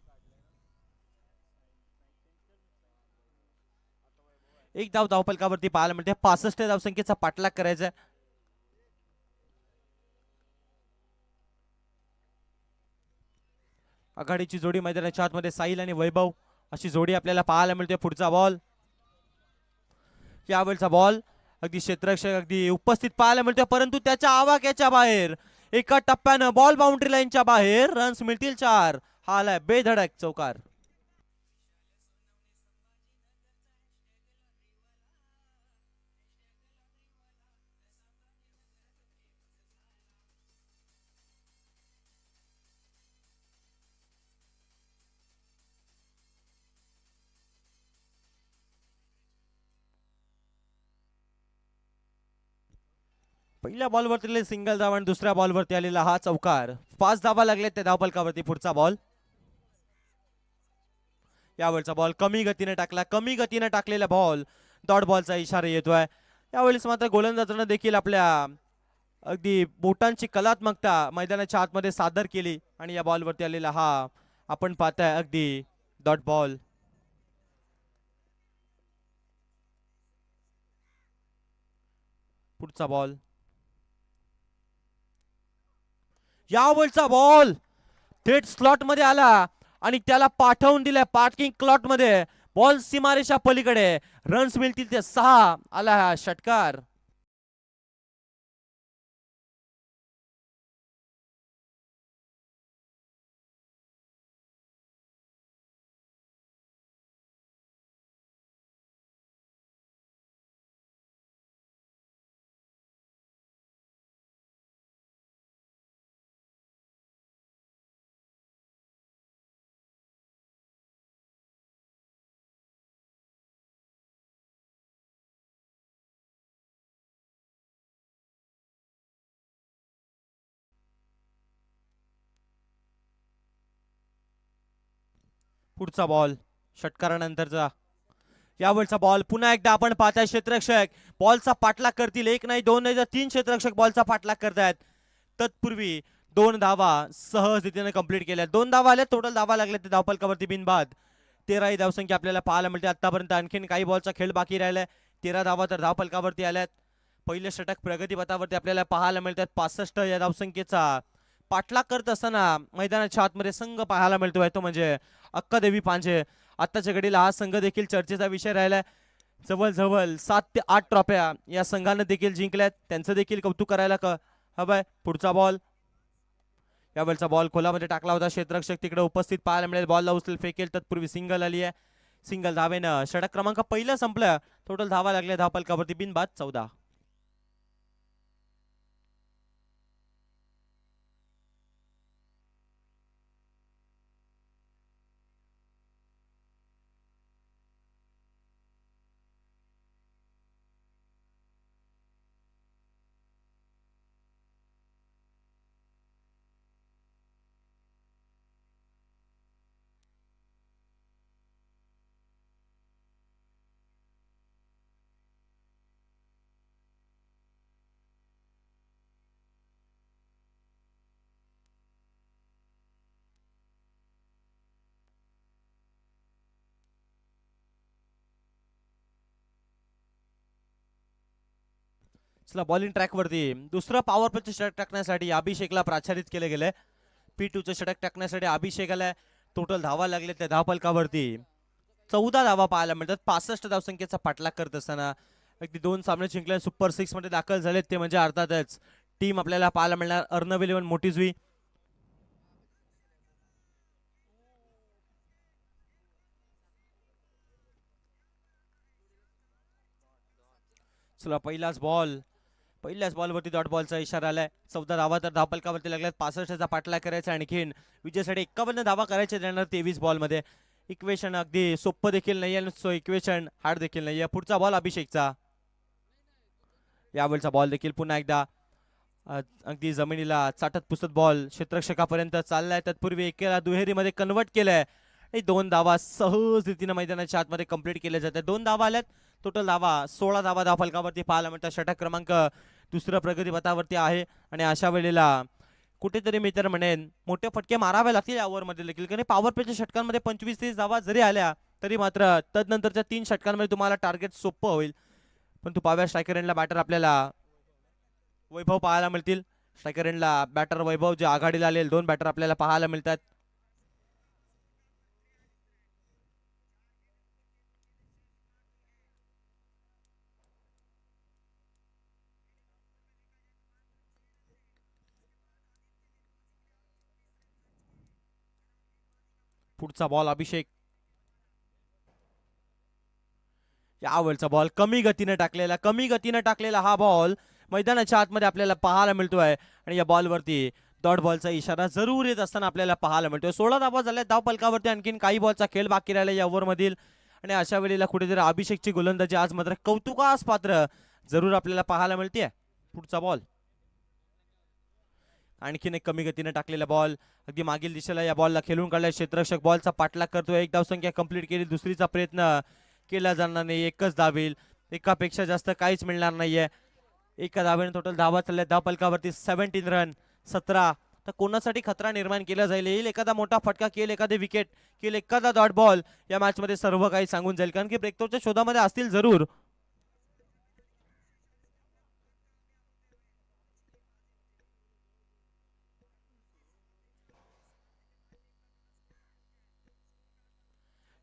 एक धावफलकावरती पाहायला मिळते. 65 धावसंख्येचा पाठलाग करायचा. आघाडीची जोडी मैदानाच्या आतमध्ये साहिल आणि वैभव अशी जोडी आपल्याला पाहायला मिळते. पुढचा बॉल, यावेळचा बॉल अगदी क्षेत्ररक्षक अगदी उपस्थित पाहायला मिळते, परंतु त्याच्या आवाक्याच्या बाहेर एका टप्प्यानं बॉल बाउंड्री लाईनच्या बाहेर. रन्स मिळतील 4. हा आलाय बेधडक चौकार. पहिल्या बॉलवरती सिंगल धाव आणि दुसऱ्या बॉलवरती आलेला हा चौकार. 5 धावा लागले त्या धावफलकावरती. पुढचा बॉल, यावेळचा बॉल कमी गतीने टाकला. कमी गतीने टाकलेला बॉल डॉट बॉलचा इशारा येतोय. यावेळेस मात्र गोलंदाजानं देखील आपल्या अगदी बोटांची कलात्मकता मैदानाच्या आतमध्ये सादर केली, आणि या बॉलवरती आलेला हा आपण पाहताय अगदी डॉट बॉल. पुढचा बॉल, यावेळचा बॉल थेट स्लॉट मध्ये आला, आणि त्याला पाठवून दिलाय पार्किंग क्लॉट मध्ये. बॉल सीमारेषा पलीकडे. रन्स मिळतील ते 6. आला हा षटकार. पुढचा बॉल षटकारानंतरचा यावेळचा बॉल पुन्हा एकदा आपण पाहताय क्षेत्ररक्षक बॉलचा पाठलाग करतील. एक नाही दोन नाही तर तीन क्षेत्ररक्षक बॉलचा पाठलाग करतायत. तत्पूर्वी 2 धावा सहज रीतीने कंप्लीट केल्या. 2 धावा आल्या टोटल धावा लागल्या ते धावफलकावरती बिनबाद. 13 ही धावसंख्या आपल्याला पाहायला मिळते. आतापर्यंत आणखीन काही बॉलचा खेळ बाकी राहिलाय. 13 धावा तर धावफलकावरती आल्यात. पहिले षटक प्रगतीपथावरती आपल्याला पाहायला मिळतात. 65 या धावसंख्येचा पाठलाग करत असताना मैदानाच्या आतमध्ये संघ पाहायला मिळतोय तो म्हणजे अक्कादेवी पांजे. आत्ताच्या घडीला हा संघ देखील चर्चेचा विषय राहिलाय. जवळजवळ 7 ते 8 ट्रॉफ्या या संघाने देखील जिंकल्यात. त्यांचं देखील कौतुक करायला हवंय. पुढचा बॉल यावेळचा बॉल खोलामध्ये टाकला होता. क्षेत्ररक्षक तिकडे उपस्थित पाहायला मिळेल. बॉलला उचल फेकेल तत्पूर्वी सिंगल आली आहे. सिंगल धावेनं षटक क्रमांक पहिलं संपलं. टोटल धावा लागल्या धावफलकावरती बिनबाद 14. चला बॉलिंग ट्रॅकवरती दुसरं पॉवर प्लेचं षटक टाकण्यासाठी अभिषेकला प्राचारित केले गेले. P2चं षटक टाकण्यासाठी अभिषेकाला टोटल धावा लागले त्या धावफलकावरती 14 धावा पाहायला मिळतात. 65 धावसंख्येचा पाठलाग करत असताना अगदी 2 सामने जिंकले. सुपर 6 मध्ये दाखल झालेत ते म्हणजे अर्थातच टीम आपल्याला पाहायला मिळणार अर्णव 11 मोटीजुई. चला पहिल्याच बॉलवरती डॉट बॉलचा इशारा आलाय. 14 धावा तर धावफलकावरती लागल्यात. 65चा पाठलाग करायचा आणखीन विजयासाठी 51 धावा करायचे त्यांना 23 बॉलमध्ये. इक्वेशन अगदी सोपं देखील नाहीये. सो इक्वेशन हार्ड देखील नाहीये. पुढचा बॉल अभिषेकचा यावेळचा बॉल देखील पुन्हा एकदा अगदी जमिनीला चाटत पुसत बॉल क्षेत्ररक्षकापर्यंत चाललाय. तत्पूर्वी एकेला दुहेरीमध्ये कन्वर्ट केलंय. 2 धावा सहज रीतीने मैदानाच्या आतमध्ये कंप्लीट केल्या जातात. 2 धावा आल्यात. टोटल धावा 16 धावा धावफलकावरती पाहायला मिळतात. षटक क्रमांक दुसऱ्या प्रगतीपथावरती आहे आणि अशा वेळेला कुठेतरी मी तर म्हणेन मोठे फटके मारावे लागतील या ओव्हरमध्ये देखील. कारण पॉवर प्लेच्या षटकांमध्ये 25-30 धावा जरी आल्या तरी मात्र तदनंतरच्या 3 षटकांमध्ये तुम्हाला टार्गेट सोपं होईल. पण तू पाव्या स्ट्रायकर एंडला बॅटर आपल्याला वैभव पाहायला मिळतील. स्ट्रायकर एंडला बॅटर वैभव जे आघाडीला आलेले 2 बॅटर आपल्याला पाहायला मिळतात. पुढचा बॉल अभिषेक यावेळचा बॉल कमी गतीने टाकलेला हा बॉल मैदानाच्या आतमध्ये आपल्याला पाहायला मिळतोय आणि या बॉलवरती डॉट बॉलचा इशारा जरूर येत असताना आपल्याला पाहायला मिळतोय. 16 धावा झाल्या धावफलकावरती. आणखीन काही बॉलचा खेळ बाकी राहिला या ओव्हर मधील आणि अशा वेळेला कुठेतरी अभिषेकची गोलंदाजी आज मात्र कौतुकास पात्र जरूर आपल्याला पाहायला मिळते. पुढचा बॉल आणखीन एक कमी गतीने टाकलेला बॉल अगदी मागील दिशेला या बॉलला खेळून काढलाय. क्षेत्ररक्षक बॉलचा पाठलाग करतोय. 1 धावसंख्या कंप्लीट केली. दुसरीचा प्रयत्न केला जाणार नाही. एकच धावेल. एकापेक्षा जास्त काहीच मिळणार नाहीये. एका धावेने टोटल धावा चालल्या धावफलकावरती 17 रन 17. तर कोणासाठी खतरा निर्माण केला जाईल. येईल एखादा मोठा फटका केल एखादी विकेट केल एखादा डॉट बॉल या मॅच मध्ये सर्व काही सांगून जाईल. कारण की ब्रेकथ्रोच्या शोधामध्ये असतील जरूर.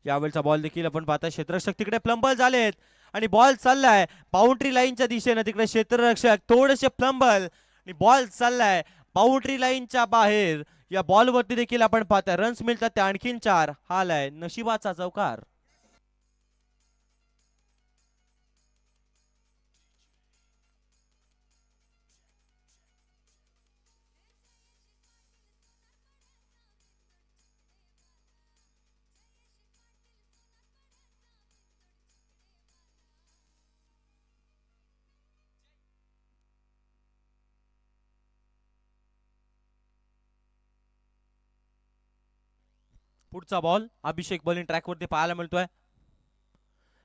यावेळचा बॉल देखील आपण पाहता क्षेत्ररक्षक तिकडे प्लंबल झालेत आणि बॉल चाललाय बाउंड्री लाईनच्या दिशेने. तिकडे क्षेत्ररक्षक थोडेसे प्लंबल आणि बॉल चाललाय बाउंड्री लाईनच्या बाहेर. या बॉलवरती देखील आपण पाहता रन्स मिळतात ते आणखीन 4. हाल आहे नशिबाचा चौकार. पुढचा बॉल अभिषेक बॉलिंग ट्रॅकवरती पाहायला मिळतोय.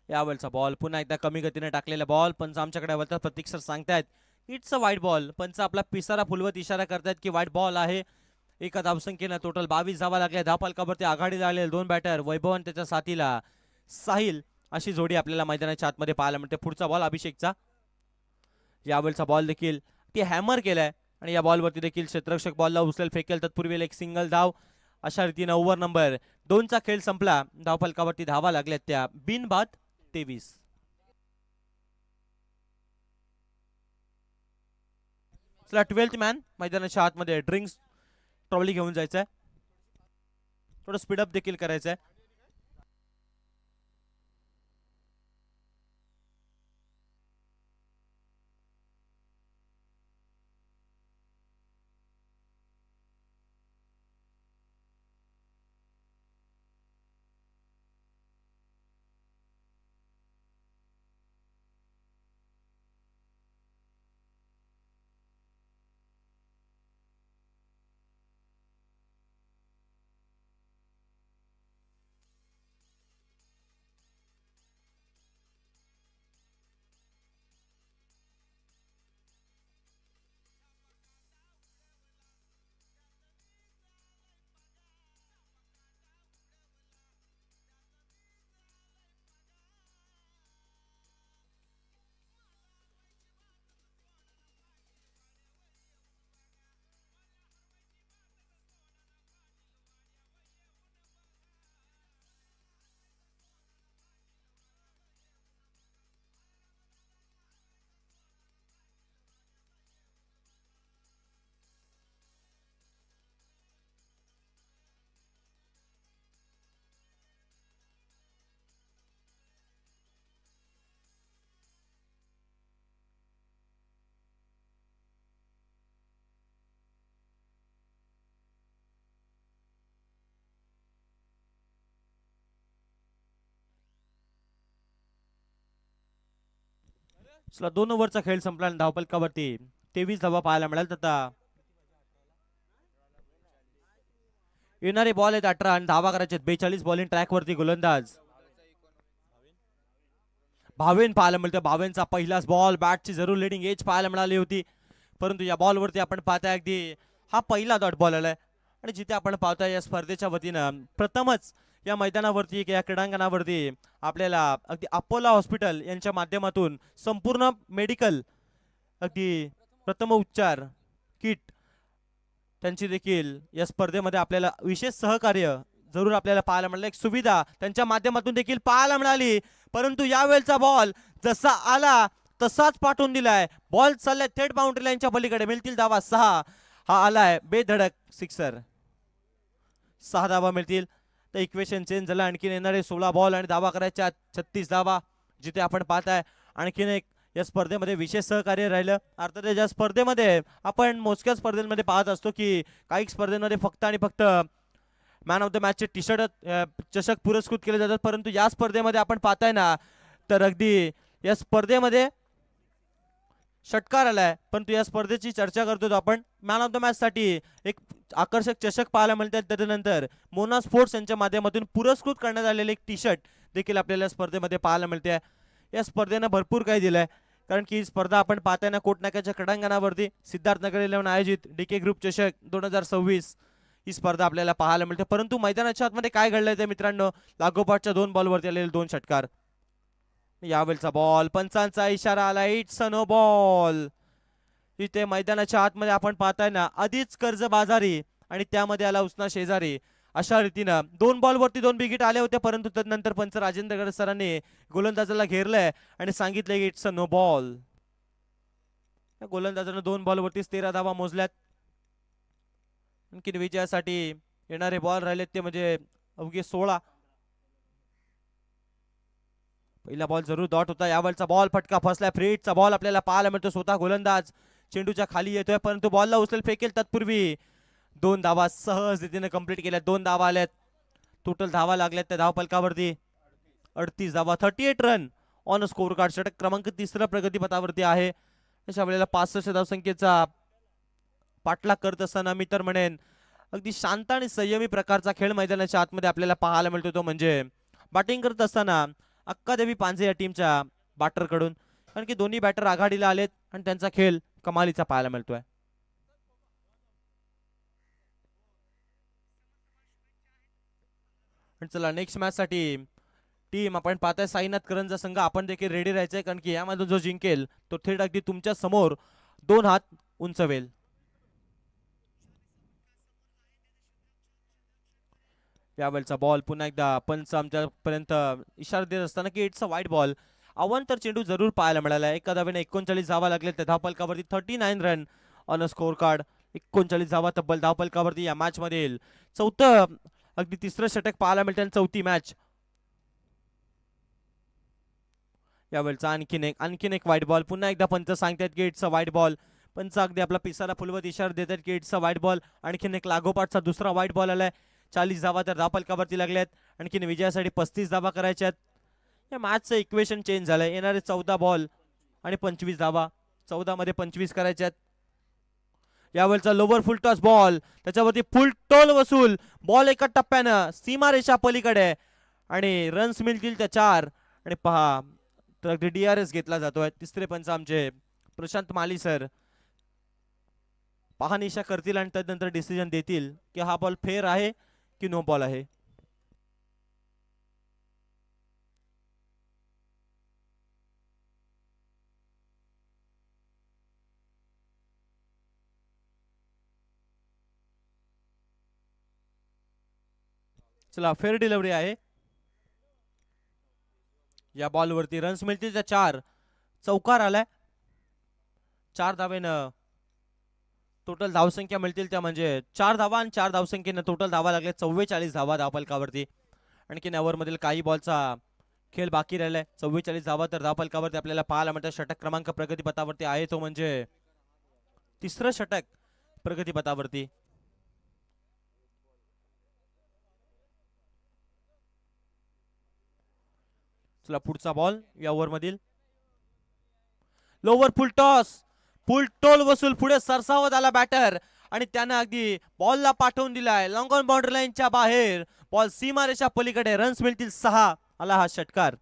यावेळचा बॉल पुन्हा एकदा कमी गतीने टाकलेला बॉल. पंच आमच्याकडे वरती प्रतीक सर सांगतायत इट्स अ वाईट बॉल. पंच आपला पिसारा फुलवत इशारा करतायत की वाईट बॉल आहे. एका धावसंख्येनं टोटल 22 धावा लागल्या. धावफलकावरती आघाडीला आलेले दोन बॅटर वैभव आणि त्याच्या साथीला साहिल अशी जोडी आपल्याला मैदानाच्या आतमध्ये पाहायला मिळते. पुढचा बॉल अभिषेकचा. यावेळचा बॉल देखील ती हॅमर केलाय आणि या बॉलवरती देखील क्षेत्ररक्षक बॉलला उचलेल फेकेल. तत्पूर्वी एक सिंगल धाव. अशा रीतीने ओव्हर नंबर 2चा खेळ संपला. धावफलकावरती धावा लागल्यात त्या बिनबाद 23. चला 12th मॅन मैदानाच्या आतमध्ये ड्रिंक्स ट्रॉली घेऊन जायचंय. थोडं स्पीडअप देखील करायचंय. चला 2 ओव्हरचा खेळ संपला आणि धावफलकावरती 23 धावा पाहायला मिळाल. आता येणारे बॉल आहेत 18 आणि धावा करायचे 42. बॉलिंग ट्रॅकवरती गोलंदाज भावेन पाहायला मिळतं. भावेनचा पहिलाच बॉल बॅटची जरूर लिडिंग एज पाहायला मिळाली होती, परंतु या बॉलवरती आपण पाहताय अगदी हा पहिला डॉट बॉल आलाय. आणि जिथे आपण पाहताय या स्पर्धेच्या वतीनं प्रथमच या मैदानावरती या क्रीडांगणावरती आपल्याला अगदी अपोलो हॉस्पिटल यांच्या माध्यमातून संपूर्ण मेडिकल अगदी प्रथम उपचार किट त्यांची देखील या स्पर्धेमध्ये आपल्याला विशेष सहकार्य जरूर आपल्याला पाहायला मिळालं. एक सुविधा त्यांच्या माध्यमातून देखील पाहायला मिळाली, परंतु यावेळचा बॉल जसा आला तसाच पाठवून दिलाय. बॉल चाललाय थेट बाउंड्री लाईनच्या पलीकडे. मिळतील धावा 6. हा आलाय बेधडक सिक्सर. 6 धावा मिळतील. तर इक्वेशन चेंज झालं. आणखीन येणारे 16 बॉल आणि धावा करायच्या 36 धावा. जिथे आपण पाहताय आणखीन एक या स्पर्धेमध्ये विशेष सहकार्य राहिलं. अर्थात या स्पर्धेमध्ये आपण मोजक्या स्पर्धेमध्ये पाहत असतो की काही स्पर्धेमध्ये फक्त आणि फक्त मॅन ऑफ द मॅचचे टी शर्ट चषक पुरस्कृत केले जातात, परंतु या स्पर्धेमध्ये आपण पाहताय ना तर अगदी या स्पर्धेमध्ये षटकार आलाय. परंतु या स्पर्धेची चर्चा करतो आपण मॅन ऑफ द मॅच साठी एक आकर्षक चषक पाहायला मिळतात. त्यानंतर मोना स्पोर्ट्स यांच्या माध्यमातून पुरस्कृत करण्यात आलेले एक टी शर्ट देखील आपल्याला स्पर्धेमध्ये पाहायला मिळते. या स्पर्धेनं भरपूर काही दिलंय, कारण की ही स्पर्धा आपण पाहताय ना कोटनाक्याच्या क्रीडांगणावरती सिद्धार्थनगर 11 आयोजित डीके ग्रुप चषक 2026 ही स्पर्धा आपल्याला पाहायला मिळते. परंतु मैदानाच्या आतमध्ये काय घडलंय ते मित्रांनो, लागोपाठच्या 2 बॉलवरती आलेले 2 षटकार. यावेळचा बॉल पंचांचा इशारा आला इट्स अ नो बॉल. इथे मैदानाच्या आतमध्ये आपण पाहताय ना आधीच कर्जबाजारी आणि त्यामध्ये आला उसना शेजारी. अशा रीतीनं 2 बॉलवरती 2 विकेट आले होते, परंतु त्यानंतर पंच राजेंद्र सरांनी गोलंदाजाला घेरलंय आणि सांगितलंय की इट्स अ नो बॉल. गोलंदाजानं 2 बॉलवरती 13 धावा मोजल्यात. आणखी विजयासाठी येणारे बॉल राहिलेत ते म्हणजे अवघे 16. पहिला बॉल जरूर डॉट होता. यावेळचा बॉल फटका फसलाय. फ्रीटचा बॉल आपल्याला पाहायला मिळतो. स्वतः गोलंदाज चेंडूच्या खाली येतोय, परंतु बॉलला उचल फेकेल. तत्पूर्वी 2 धावा सहज रीतीने कंप्लीट केल्या. 2 धावा आल्यात. टोटल धावा लागल्यात त्या धावफलकावरती 38 धावा. 38 रन ऑन स्कोर कार्ड. षटक क्रमांक 3 प्रगतीपथावरती आहे. अशा वेळेला 65 धावसंख्येचा पाठलाग करत असताना मी तर म्हणेन अगदी शांत आणि संयमी प्रकारचा खेळ मैदानाच्या आतमध्ये आपल्याला पाहायला मिळतो तो म्हणजे बॅटिंग करत असताना अक्कादेवी पांजे या टीमच्या बॅटरकडून, कारण की दोन्ही बॅटर आघाडीला आलेत आणि त्यांचा खेळ कमालीचा पाहायला मिळतोय. चला नेक्स्ट मॅच साठी टीम आपण पाहताय साईनाथ करंजा संघ आपण देखील रेडी राहायचंय, कारण की यामधून जो जिंकेल तो थेट अगदी तुमच्या समोर 2 हात उंचवेल. यावेळचा बॉल पुन्हा एकदा पंच आमच्यापर्यंत इशारा देत असताना की इट्स अ वाईड बॉल. आव्हान तर चेंडू जरूर पाहायला मिळाला. एका धावेने 39 धावा लागले त्या धावफलकावरती 39 run on a score card. 39 धावा तब्बल धावफलकावरती या मॅच मधील चौथं अगदी तिसरं षटक पाहायला मिळतं आणि चौथी मॅच. यावेळचा आणखीन एक वाईट बॉल. पुन्हा एकदा पंच सांगतात की इट्स अ वाईट बॉल. पंच अगदी आपला पिसारा फुलवत इशारा देतात की इट्स अ वाईट बॉल. आणखीन एक लागोपाठचा दुसरा वाईट बॉल आलाय. 40 धावा तर धावफलकावरती लागल्यात. आणखीन विजयासाठी 35 धावा करायच्यात. या मॅचचं इक्वेशन चेंज झालंय. येणारे 14 बॉल आणि 25 धावा, 14 मध्ये 25 करायच्यात. यावेळचा लोवर फुल टॉस बॉल, त्याच्यावरती फुल टोल वसूल. बॉल एका टप्प्यानं सीमारेषा पलीकडे आणि रन्स मिळतील त्या 4. आणि पहा तर अगदी DRS घेतला जातोय. तिसरे पंच आमचे प्रशांत माली सर पाहनिशा करतील आणि त्यानंतर डिसिजन देतील की हा बॉल फेअर आहे की नो बॉल आहे. चला फेअर डिलिव्हरी आहे. या बॉलवरती रन्स मिळतील त्या 4. चौकार आलाय. 4 धावेनं टोटल धावसंख्या मिळतील त्या म्हणजे 4 धावा आणि 4 धावसंख्येनं टोटल धावा लागले 44 धावा धावफलकावरती. आणखीन ओव्हरमधील काही बॉलचा खेळ बाकी राहिलाय. 44 धावा तर धावफलकावरती आपल्याला पाहायला मिळतात. षटक क्रमांक प्रगतीपथावरती आहे तो म्हणजे तिसरं षटक प्रगतीपथावरती. चला पुढचा बॉल या ओव्हर मधील लोवर फुल टॉस. फुल टोल वसूल पुढे सरसावत आला बॅटर आणि त्यानं अगदी बॉलला पाठवून दिलाय लॉंग ऑन बाउंड्री लाईनच्या बाहेर. बॉल सीमारेषा पलीकडे. रन्स मिळतील 6. आला हा षटकार.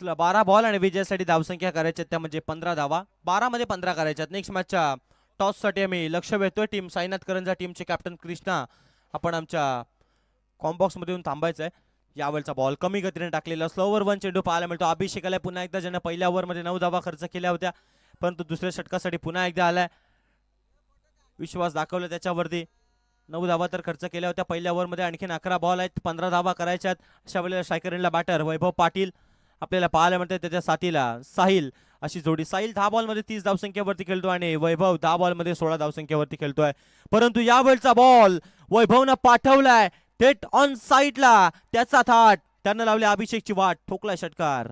चला 12 बॉल आणि विजयासाठी धावसंख्या करायच्या त्या म्हणजे 15 धावा. 12 मध्ये 15 करायच्यात. नेक्स्ट मॅचच्या टॉस साठी आम्ही लक्ष वेधतोय. टीम साईनाथ करंजा टीमचे कॅप्टन कृष्णा आपण आमच्या कॉम्बॉक्स मध्ये येऊन थांबायचंय. यावेळचा बॉल कमी गतीने टाकलेला स्लोवर 1 चेंडू पाहायला मिळतो. अभिषेकाला पुन्हा एकदा ज्यानं पहिल्या ओव्हरमध्ये 9 धावा खर्च केल्या होत्या परंतु दुसऱ्या षटकासाठी पुन्हा एकदा आलाय. विश्वास दाखवला त्याच्यावरती. 9 धावा तर खर्च केल्या होत्या पहिल्या ओव्हरमध्ये. आणखीन 11 बॉल आहेत. 15 धावा करायच्यात. अशा वेळेला स्ट्रायकरला बॅटर वैभव पाटील आपल्याला पाहायला मिळते. त्याच्या साथीला साहिल अशी जोडी. साहिल 10 बॉल मध्ये 30 धावसंख्येवरती खेळतो आणि वैभव 10 बॉल मध्ये 16 धावसंख्येवरती खेळतोय. परंतु यावेळचा बॉल वैभवनं पाठवलाय थेट ऑन साईडला. त्याचा थाट त्यानं लावले अभिषेकची वाट. ठोकला षटकार.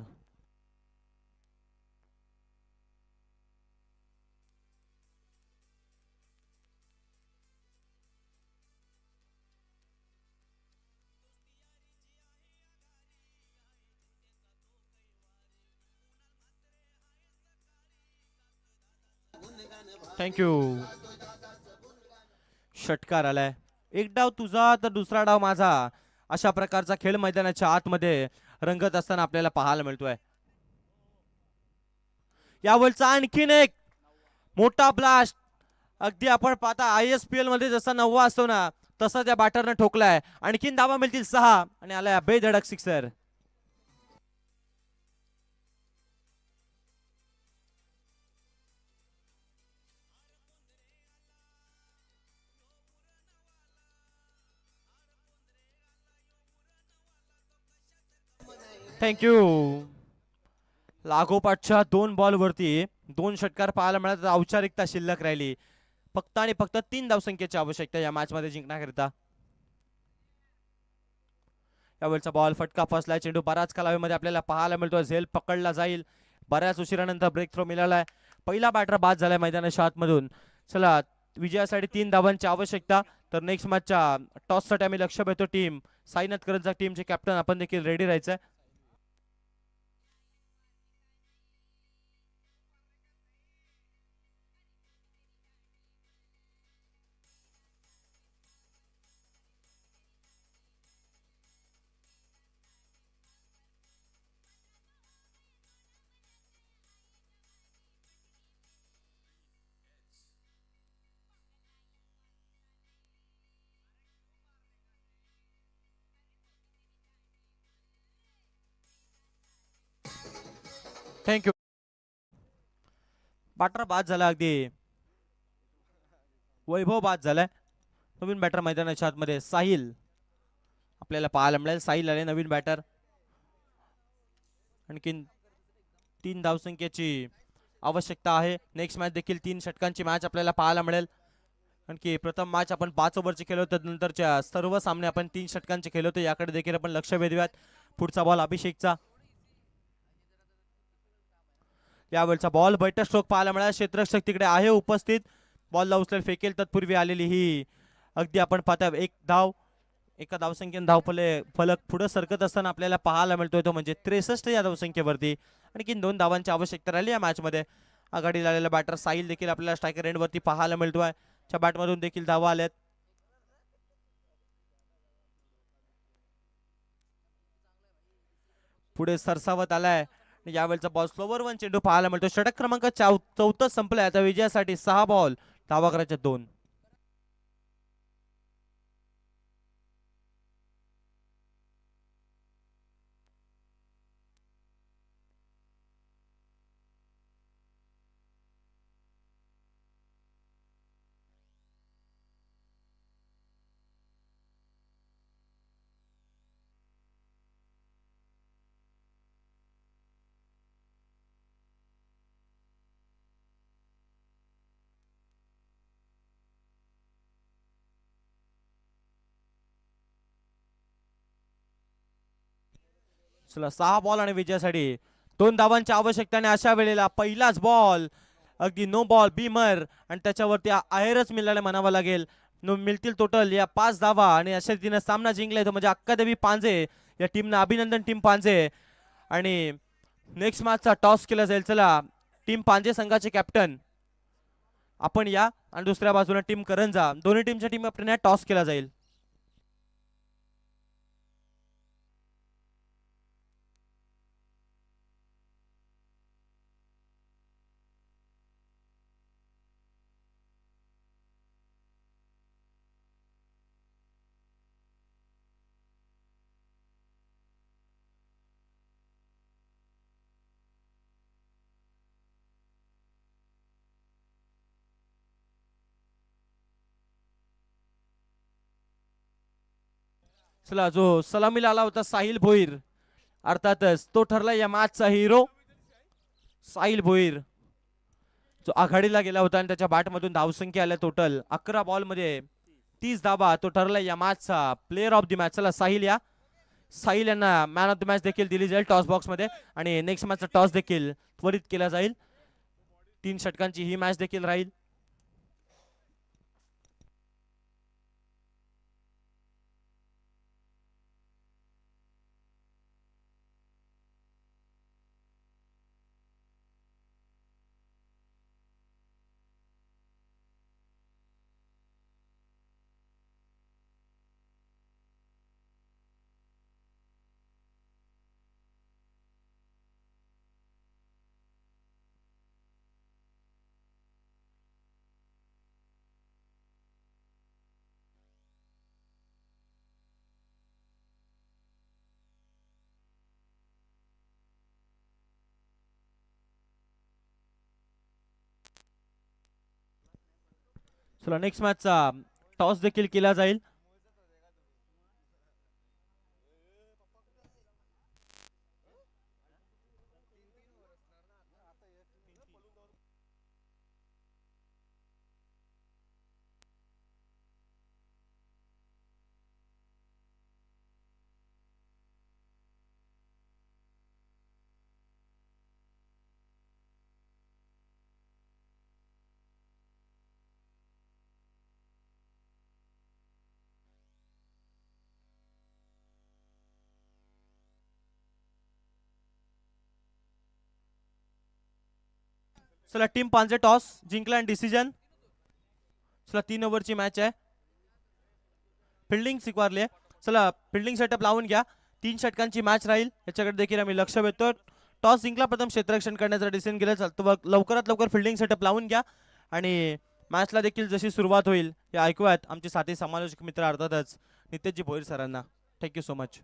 थँक्यू. षटकार आलाय. एक डाव तुझा तर दुसरा डाव माझा अशा प्रकारचा खेळ मैदानाच्या आतमध्ये रंगत असताना आपल्याला पाहायला मिळतोय. यावेळचा आणखीन एक मोठा ब्लास्ट. अगदी आपण पाहता ISPL मध्ये जसा 9वा असतो ना तसा त्या बॅटरने ठोकलाय. आणखीन धावा मिळतील 6 आणि आलाय बेधडक सिक्सर. थँक्यू. लागोपाठच्या 2 बॉलवरती 2 षटकार पाहायला मिळाले. औपचारिकता शिल्लक राहिली. फक्त आणि फक्त 3 धावसंख्येची आवश्यकता या मॅच मध्ये जिंकण्याकरिता. यावेळचा बॉल फटका फसलाय. चेंडू बराच कालावधीमध्ये आपल्याला पाहायला मिळतोय. झेल पकडला जाईल. बऱ्याच उशिरानंतर ब्रेक थ्रो मिळालाय. पहिला बॅटर बाद झालाय मैदानाच्या आतमधून. चला, विजयासाठी 3 धावांची आवश्यकता. तर नेक्स्ट मॅचच्या टॉससाठी आम्ही लक्ष देतो. टीम साईनाथ करंजचा टीमचे कॅप्टन आपण देखील रेडी राहायचंय. थँक्यू. बॅटर बाद झाला. अगदी वैभव बाद झालाय. नवीन बॅटर मैदानाच्या आतमध्ये साहिल आपल्याला पाहायला मिळेल. साहिल आले नवीन बॅटर. आणखीन 3 धावसंख्येची आवश्यकता आहे. नेक्स्ट मॅच देखील 3 षटकांची मॅच आपल्याला पाहायला मिळेल. आणखी प्रथम मॅच आपण 5 ओव्हरची खेळलो, तर नंतरच्या सर्व सामने आपण 3 षटकांचे खेळलो. तर याकडे देखील आपण लक्ष वेधूयात. पुढचा बॉल अभिषेकचा. यावेळचा बॉल बैठक स्ट्रोक पाहायला मिळाला. क्षेत्ररक्षक तिकडे आहे उपस्थित. बॉलला उचलेल फेकेल. तत्पूर्वी आलेली ही अगदी आपण पाहता एक धाव, एका धावसंख्येने फलक पुढे सरकत असताना आपल्याला पाहायला मिळतोय तो म्हणजे 63 या धावसंख्येवरती. आणखीन 2 धावांची आवश्यकता राहिली या मॅच मध्ये. आघाडीला आलेला बॅटर साहिल देखील आपल्याला स्ट्रायकर एंड वरती पाहायला मिळतोय. च्या बॅटमधून देखील धावा आल्यात. पुढे सरसावत आलाय. यावेळचा बॉल स्लोवर 1 चेंडू पाहायला मिळतो. षटक क्रमांक 14 संपलाय. आता विजयासाठी 6 बॉल, धावा करायच्या 2. चला, 6 बॉल आणि विजयासाठी 2 धावांची आवश्यकता. आणि अशा वेळेला पहिलाच बॉल अगदी नो बॉल बीमर आणि त्याच्यावरती आहेरच मिळाले म्हणावं लागेल. मिळतील टोटल या 5 धावा. आणि अशा रीतीने सामना जिंकलाय तो म्हणजे अक्कादेवी पांजे या टीमनं. अभिनंदन टीम पांजे. आणि नेक्स्ट मॅचचा टॉस केला जाईल. चला, टीम पांजे संघाचे कॅप्टन आपण या. आणि दुसऱ्या बाजूला टीम करंजा. दोन्ही टीमच्या टीम आपण टॉस केला जाईल. चला, जो सलामीला आला होता साहिल भोईर, अर्थातच तो ठरला या मॅचचा हिरो. साहिल भोईर जो आघाडीला गेला होता आणि त्याच्या बॅटमधून धावसंख्या आल्या टोटल 11 बॉल मध्ये 30 धावा. तो ठरला या मॅचचा प्लेअर ऑफ द मॅच. चला, साहिल यांना मॅन ऑफ द मॅच देखील दिली जाईल टॉस बॉक्स मध्ये. आणि नेक्स्ट मॅचचा टॉस देखील त्वरित केला जाईल. 3 षटकांची ही मॅच देखील राहील. चला, नेक्स्ट मॅचचा टॉस देखील केला जाईल. चला टीम पांजे टॉस जिंकला आणि डिसिजन. चला 3 ओव्हरची मॅच आहे. फिल्डिंग स्वीकारली आहे. चला फिल्डिंग सेटअप लावून घ्या. 3 षटकांची मॅच राहील याच्याकडे देखील आम्ही लक्ष वेधतो. टॉस जिंकला प्रथम क्षेत्ररक्षण करण्याचा डिसिजन केला. चालतो लवकरात लवकर फिल्डिंग सेटअप लावून घ्या आणि मॅचला देखील जशी सुरुवात होईल हे ऐकूयात आमचे साथी समालोचक मित्र अर्थातच नितेशजी भोईर सरांना. Thank you you much.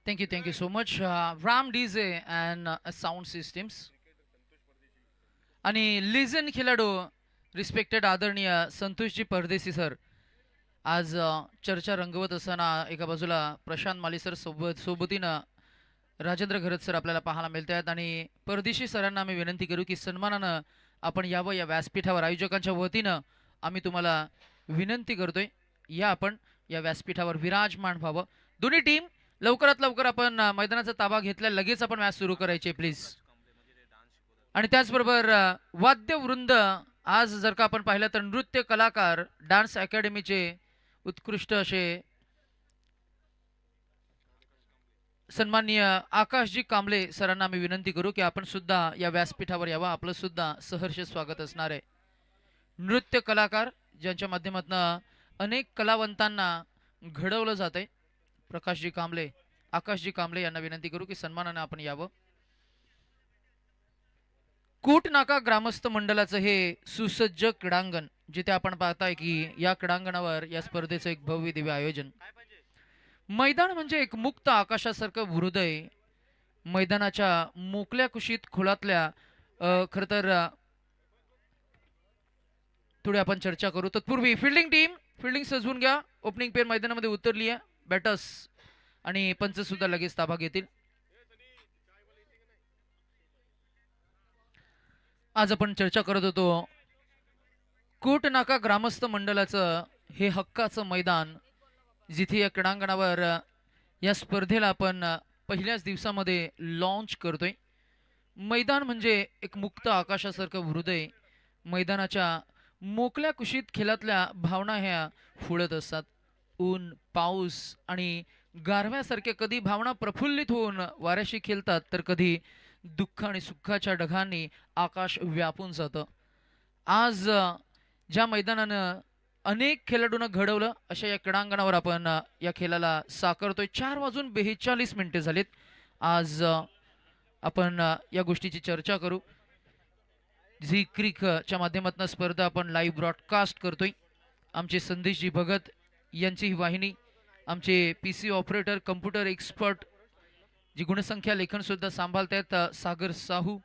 Thank you so much, Ram DJ and Sound Systems. आणि लिजन खेळाडू रिस्पेक्टेड आदरणीय संतोषजी परदेशी सर. आज चर्चा रंगवत असताना एका बाजूला प्रशांत माली सर सोबतीनं राजेंद्र घरत सर आपल्याला पाहायला मिळत आहेत आणि परदेशी सरांना आम्ही विनंती करू की सन्मानानं आपण यावं या व्यासपीठावर. आयोजकांच्या वतीनं आम्ही तुम्हाला विनंती करतोय या आपण या व्यासपीठावर विराजमान व्हावं. दोन्ही टीम लवकरात लवकर आपण मैदानाचा ताबा घेतल्या लगेच आपण मॅच सुरू करायचे प्लीज. आणि त्याचबरोबर वाद्यवृंद आज जर का आपण पाहिलं तर नृत्य कलाकार डान्स अकॅडमीचे उत्कृष्ट असे सन्माननीय आकाशजी कांबळे सरांना आम्ही विनंती करू की आपण सुद्धा या व्यासपीठावर यावं. आपलं सुद्धा सहर्ष स्वागत असणार आहे. नृत्य कलाकार ज्यांच्या माध्यमातून अनेक कलावंतांना घडवलं जाते प्रकाशजी कांबळे आकाशजी कांबळे यांना विनंती करू की सन्मानाने आपण यावं. कोटनाका ग्रामस्थ मंडळाचं हे सुसज्ज क्रीडांगण जिथे आपण पाहताय की या क्रीडांगणावर या स्पर्धेचं एक भव्य दिव्य आयोजन. मैदान म्हणजे एक मुक्त आकाशासारखं हृदय. मैदानाच्या मोकळ्या कुशीत खोलातल्या खर तर थोडी आपण चर्चा करू. तत्पूर्वी फिल्डिंग सजवून घ्या. ओपनिंग पेअर मैदानामध्ये उतरली आहे. बॅटर्स आणि पंच सुद्धा लगेच ताबा घेतील. आज आपण चर्चा करत होतो कोटनाका ग्रामस्थ मंडळाचं हे हक्काचं मैदान जिथे या क्रीडांगणावर या स्पर्धेला आपण पहिल्याच दिवसामध्ये लॉन्च करतोय. मैदान म्हणजे एक मुक्त आकाशासारखं हृदय. मैदानाच्या मोकळ्या कुशीत खेळातल्या भावना ह्या फुलत असतात. ऊन पाऊस आणि गारव्यासारख्या कधी भावना प्रफुल्लित होऊन वाऱ्याशी खेळतात तर कधी दुःख आणि सुखाच्या ढगांनी आकाश व्यापून जातं. आज ज्या मैदानानं अनेक खेळाडूंना घडवलं अशा या क्रीडांगणावर आपण या खेळाला साकारतोय. 4:42 झालेत. आज आपण या गोष्टीची चर्चा करू. झी क्रिकच्या माध्यमातून स्पर्धा आपण लाईव्ह ब्रॉडकास्ट करतोय. आमचे संदेशजी भगत यांची ही वाहिनी, आमचे PC ऑपरेटर कम्प्युटर एक्सपर्ट जी गुणसंख्या लेखन सुद्धा सांभाळतात सागर साहू,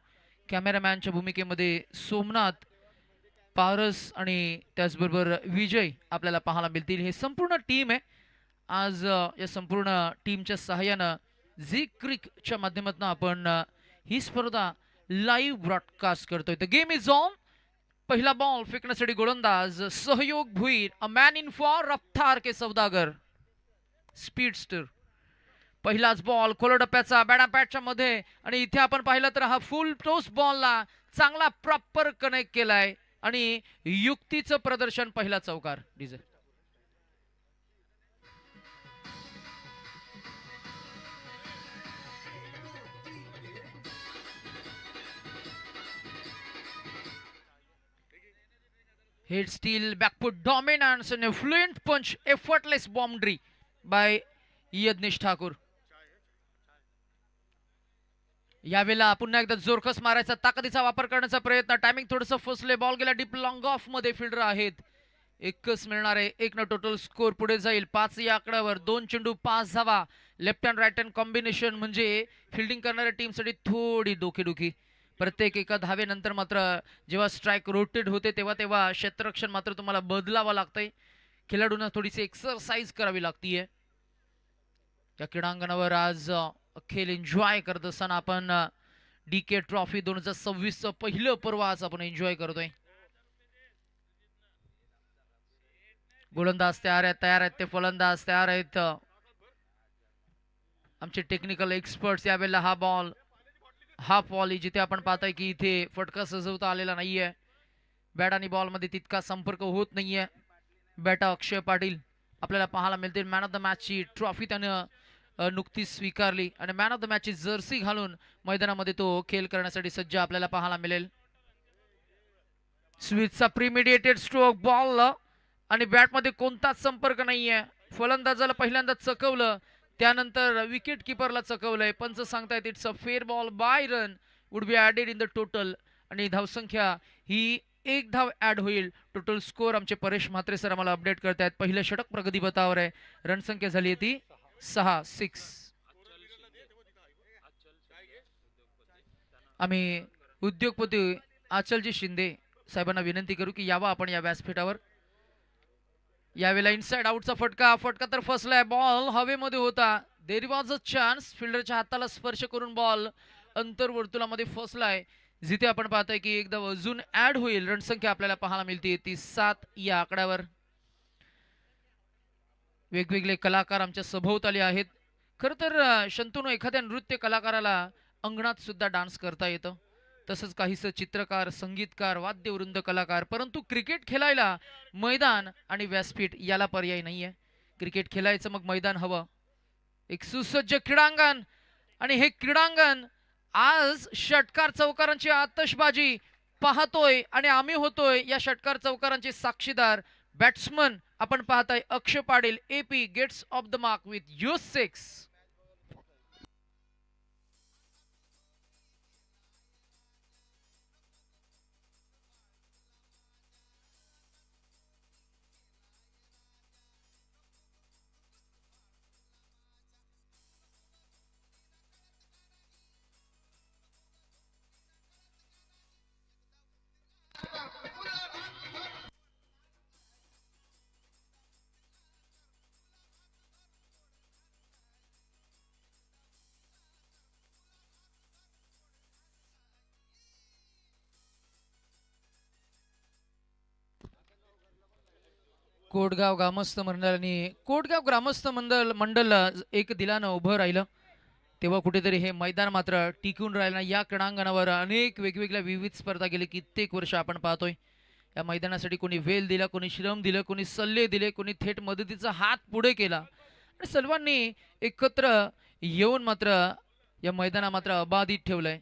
कॅमेरामॅनच्या भूमिकेमध्ये सोमनाथ पारस आणि त्याचबरोबर विजय आपल्याला पाहायला मिळतील. हे संपूर्ण टीम आहे. आज या संपूर्ण टीमच्या सहाय्यानं झी क्रिकच्या माध्यमातून आपण ही स्पर्धा लाईव्ह ब्रॉडकास्ट करतोय. The game is on. पहिला बॉल फेकण्यासाठी गोलंदाज सहयोग Bhuir, a man in for रफ्तार के सौदागर, स्पीडस्टर. पहिलाच बॉल खोल टप्प्याचा बॅडापॅटच्या मध्ये आणि इथे आपण पाहिलं तर हा फुल टोस बॉलला चांगला प्रॉपर कनेक्ट केलाय आणि युक्तीचं प्रदर्शन पहिला चौकार. DJ head steal, backfoot dominance and a fluent punch, effortless boundary by Yagnesh Thakur. यावेळेला पुन्हा एकदा जोरकस मारायचा, ताकदीचा वापर करण्याचा प्रयत्न. टायमिंग थोडंसं फसले, बॉल गेला डीप लॉंग ऑफ मध्ये. फिल्डर आहेत एकच मिळणार आहे, एक न टोटल स्कोर पुढे जाईल 5 या आकड्यावर. 2 चेंडू 5 धावा. Left hand right hand combination म्हणजे फिल्डिंग करणाऱ्या टीमसाठी थोडी डोकेदुखी. प्रत्येक एका धावेनंतर मात्र जेव्हा स्ट्राईक रोटेट होते तेव्हा क्षेत्ररक्षण मात्र तुम्हाला बदलावं लागतंय. खेळाडूंना थोडीशी एक्सरसाइज करावी लागतीये. या क्रीडांगणावर आज खेळ एन्जॉय करत असताना आपण DK ट्रॉफी 2026 पहिलं पर्व आज आपण एन्जॉय करतोय. गोलंदाज तयार आहेत ते फलंदाज तयार आहेत. आमचे टेक्निकल एक्सपर्ट्स. यावेळेला हा बॉल हाफ वॉली, जिथे आपण पाहताय की इथे फटका सजवता आलेला नाहीये. बॅट आणि बॉल मध्ये तितका संपर्क होत नाहीये. बॅटा अक्षय पाटील आपल्याला पाहायला मिळतील. मॅन ऑफ द मॅच ची ट्रॉफी त्यानं नुकतीच स्वीकारली आणि मॅन ऑफ द मॅच ची जर्सी घालून मैदानामध्ये तो खेळ करण्यासाठी सज्ज आपल्याला पाहायला मिळेल. स्विचचा प्रीमिडिएटेड स्ट्रोक बॉल आणि बॅटमध्ये कोणताच संपर्क नाहीये. फलंदाजाला पहिल्यांदा चकवलं, त्यानंतर विकेट किपरला चकवलंय. पंच सांगतायत it's a fair ball by run would be added in the total. आणि धावसंख्या ही 1 धाव ऍड होईल. टोटल स्कोर आमचे परेश म्हात्रे सर आम्हाला अपडेट करतायत. पहिलं षटक प्रगती पथावर आहे. रणसंख्या झाली आहे ती 6. आम्ही उद्योगपती आचलजी शिंदे साहेबांना विनंती करू की यावा आपण या व्यासपीठावर. यावेळेला इनसाइड आउटचा फटका तर फसलाय. बॉल हवेमध्ये होता. There was a chance. फिल्डरच्या हाताला स्पर्श करून बॉल अंतर्वर्तुळामध्ये फसलाय, जिथे आपण पाहताय की एकदा अजून ऍड होईल. रणसंख्या आपल्याला पाहायला मिळते ती 7 या आकड्यावर. वेगवेगळे कलाकार आमच्या सभोवताली आहेत. खरं तर शंतनू, एखाद्या नृत्य कलाकाराला अंगणात सुद्धा डान्स करता येतं, तसंच काहीसं चित्रकार, संगीतकार, वाद्यवृंद कलाकार. परंतु क्रिकेट खेळायला मैदान आणि व्यासपीठ याला पर्याय नाहीये. क्रिकेट खेळायचं मग मैदान हवं, एक सुसज्ज क्रीडांगण. आणि हे क्रीडांगण आज षटकार चौकारांची आतषबाजी पाहतोय आणि आम्ही होतोय या षटकार चौकारांचे साक्षीदार. बॅट्समन आपण पाहताय Akshay Patil. AP gets off the mark with your 6. Kotgaon ग्रामस्थ मंडळ एक दिलानं उभं राहिलं तेव्हा कुठेतरी हे मैदान मात्र टिकून राहिलं. या क्रीडांगणावर अनेक वेगवेगळ्या विविध स्पर्धा गेले कित्येक वर्ष आपण पाहतोय. या मैदानासाठी कोणी वेल दिला, कोणी श्रम दिलं, कोणी सल्ले दिले, कोणी थेट मदतीचा हात पुढे केला आणि सर्वांनी एकत्र येऊन मात्र या मैदाना मात्र अबाधित ठेवलंय.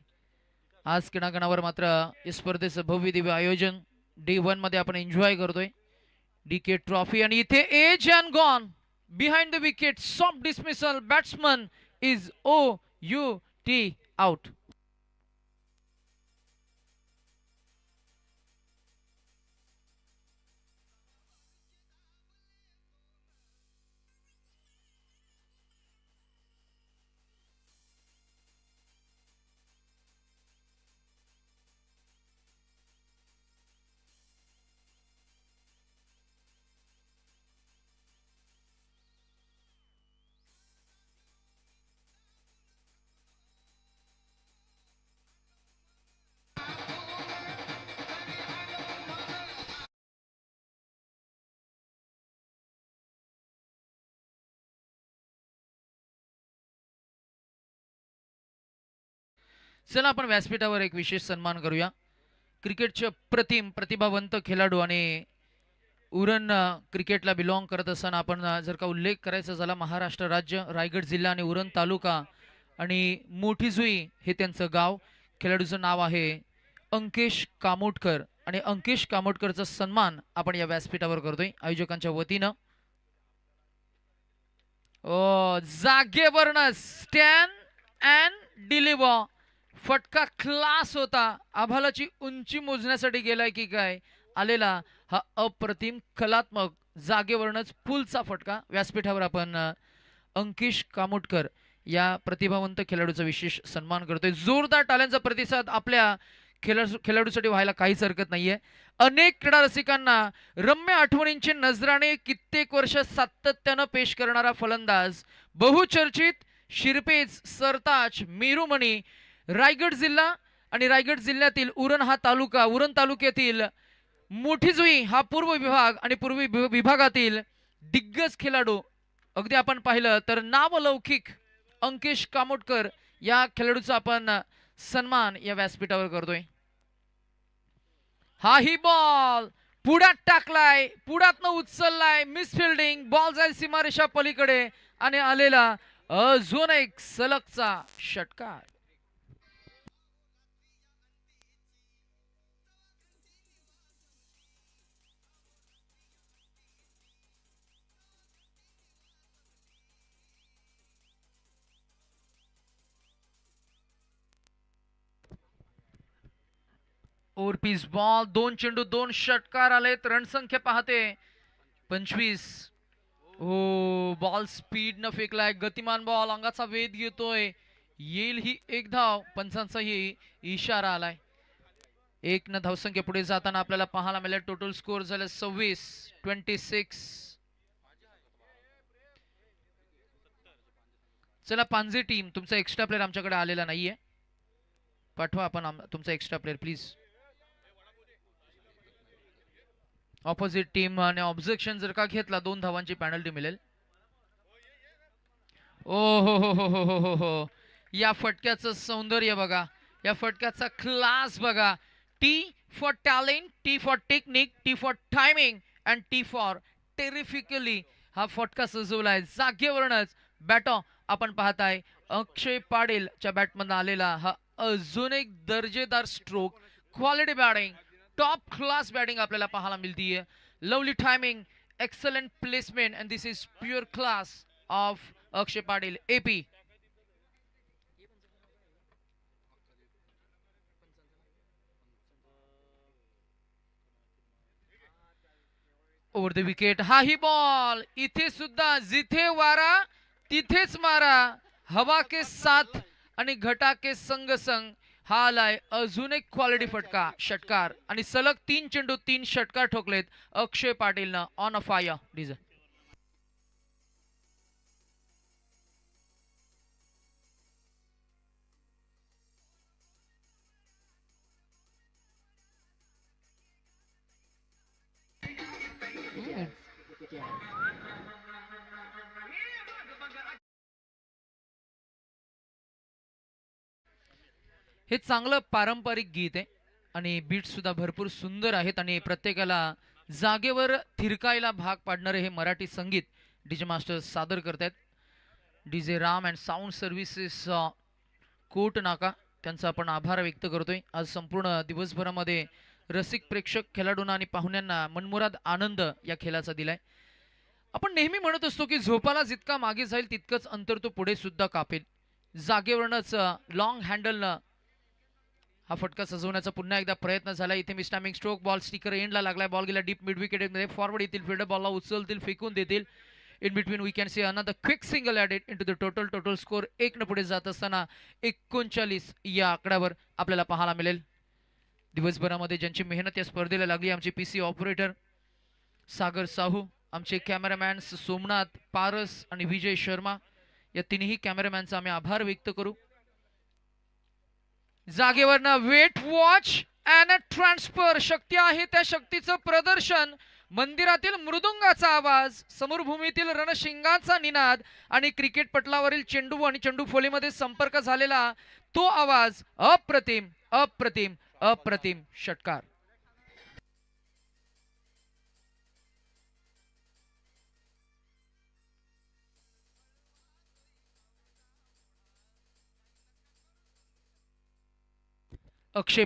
आज क्रीडांगणावर मात्र या स्पर्धेचं भव्य दिव्य आयोजन Day 1 मध्ये आपण एन्जॉय करतोय. DK ट्रॉफी आणि इथे edge and gone behind the wicket. Soft dismissal. Batsman is OUT out. चला आपण व्यासपीठावर एक विशेष सन्मान करूया. क्रिकेटचे प्रतिम प्रतिभावंत खेळाडू आणि उरण क्रिकेटला बिलॉंग करत असताना आपण जर का उल्लेख करायचा झाला, महाराष्ट्र राज्य, रायगड जिल्हा आणि उरण तालुका आणि मोठी जुई हे त्यांचं गाव. खेळाडूचं नाव आहे अंकेश कामोटकर आणि अंकेश कामोटकरचा सन्मान आपण या व्यासपीठावर करतोय आयोजकांच्या वतीनं. जागेवरनं स्टॅन अँड डिलिव्हर फटका क्लास होता. आभालाची उंची मोजण्यासाठी गेलाय की काय आलेला हा अप्रतिम कलात्मक जागेवरनच पुलचा फटका. व्यासपीठावर आपण अंकेश कामोटकर या प्रतिभावंत खेळाडूचा विशेष सन्मान करतोय. जोरदार टाळ्यांचा प्रतिसाद आपल्या खेळाडूसाठी व्हायला काहीच हरकत नाहीये. अनेक क्रीडा रसिकांना रम्य आठवणींचे नजराणे कित्येक वर्ष सातत्यानं पेश करणारा फलंदाज, बहुचर्चित शिरपेच सरताज मेरुमणी, रायगड जिल्हा आणि रायगड जिल्ह्यातील उरण हा तालुका, उरण तालुक्यातील मोठी जुई हा पूर्व विभाग आणि पूर्वी विभागातील दिग्गज खेळाडू. अगदी आपण पाहिलं तर नावलौकिक अंकेश कामोटकर या खेळाडूचा आपण सन्मान या व्यासपीठावर करतोय. हा ही बॉल पुढ्यात टाकलाय, पुढ्यातनं उचललाय, मिसफिल्डिंग, बॉल जाईल सीमारेषा पलीकडे आणि आलेला अजून एक सलगचा षटकार. ओव्हरपीस बॉल, 2 चेंडू 2 षटकार आलेत. रणसंख्या पाहते 25. हो, बॉल स्पीड न फेकलाय, गतिमान बॉल, अंगाचा वेध घेतोय, येईल ही एक धाव. पंचांचाही इशारा आलाय. 1 न धावसंख्या पुढे जाताना आपल्याला पाहायला मिळेल. टोटल स्कोर झाले 26. चला पांजे टीम, तुमचा एक्स्ट्रा प्लेअर आमच्याकडे आलेला नाहीये, पाठवा आपण तुमचा extra player please. Opposite team आणि ऑब्जेक्शन जर का घेतला 2 धावांची पेनल्टी मिळेल. ओ हो, या फटक्याचं सौंदर्य बघा, या फटक्याचा क्लास बघा. T for talent, T for technique, T for timing and T for terrifically हा फटका सजवलाय. जागेवरनच बॅटॉ आपण पाहताय अक्षय पाटीलच्या बॅटमधून आलेला हा अजून एक दर्जेदार stroke. Quality batting, top class batting आपल्याला पाहायला मिळतीये. Lovely timing, excellent placement and this is pure class of Akshay Patil AP. Over the wicket. हा ही बॉल, इथे सुद्धा जिथे वारा तिथेच मारा, हवा के साथ आणि घटा के संग संग हा आलाय अजून एक क्वालिटी फटका षटकार आणि सलग 3 चेंडू 3 षटकार ठोकलेत अक्षय पाटीलनं. On a fire diesel. हे चांगलं पारंपरिक गीत आहे आणि बीट सुद्धा भरपूर सुंदर आहेत आणि प्रत्येकाला जागेवर थिरकायला भाग पाडणारे हे मराठी संगीत डीजे मास्टर सादर करतात. DJ Ram and sound services Kot Naka त्यांचा आपण आभार व्यक्त करतोय. आज संपूर्ण दिवसभरामध्ये रसिक प्रेक्षक खेळाडूंना आणि पाहुण्यांना मनमुराद आनंद या खेळाचा दिलाय. आपण नेहमी म्हणत असतो की झोपाला जितका मागे जाईल तितकंच अंतर तो पुढे सुद्धा कापेल. जागेवरनच लॉंग हँडलनं हा फटका सजवण्याचा पुन्हा एकदा प्रयत्न झाला. इथे मिस्टामिंग स्ट्रोक, बॉल स्टिकर एंडला लागलाय, बॉल गेला डीप मिड विकेट मध्ये. फॉरवर्ड येतील, फिल्डर बॉलला उचलतील, फेकून देतील. In between we can see another quick single added into the total score. 1 न पुढे जात असताना 39 या आकड्यावर आपल्याला पाहायला मिळेल. दिवसभरामध्ये ज्यांची मेहनत या स्पर्धेला लागली, आमचे पीसी ऑपरेटर सागर साहू, आमचे कॅमेरामॅन सोमनाथ पारस आणि विजय शर्मा, या तिन्ही कॅमेरामॅनचा आम्ही आभार व्यक्त करू. जागेवरनं वेट, वॉच अँड ट्रान्सफर, शक्ती आहे त्या शक्तीचं प्रदर्शन. मंदिरातील मृदुंगाचा आवाज, समोरभूमीतील रणशिंगाचा निनाद आणि क्रिकेट पटलावरील चेंडू आणि चेंडू फोलीमध्ये संपर्क झालेला तो आवाज अप्रतिम अप्रतिम अप्रतिम षटकार. अक्षय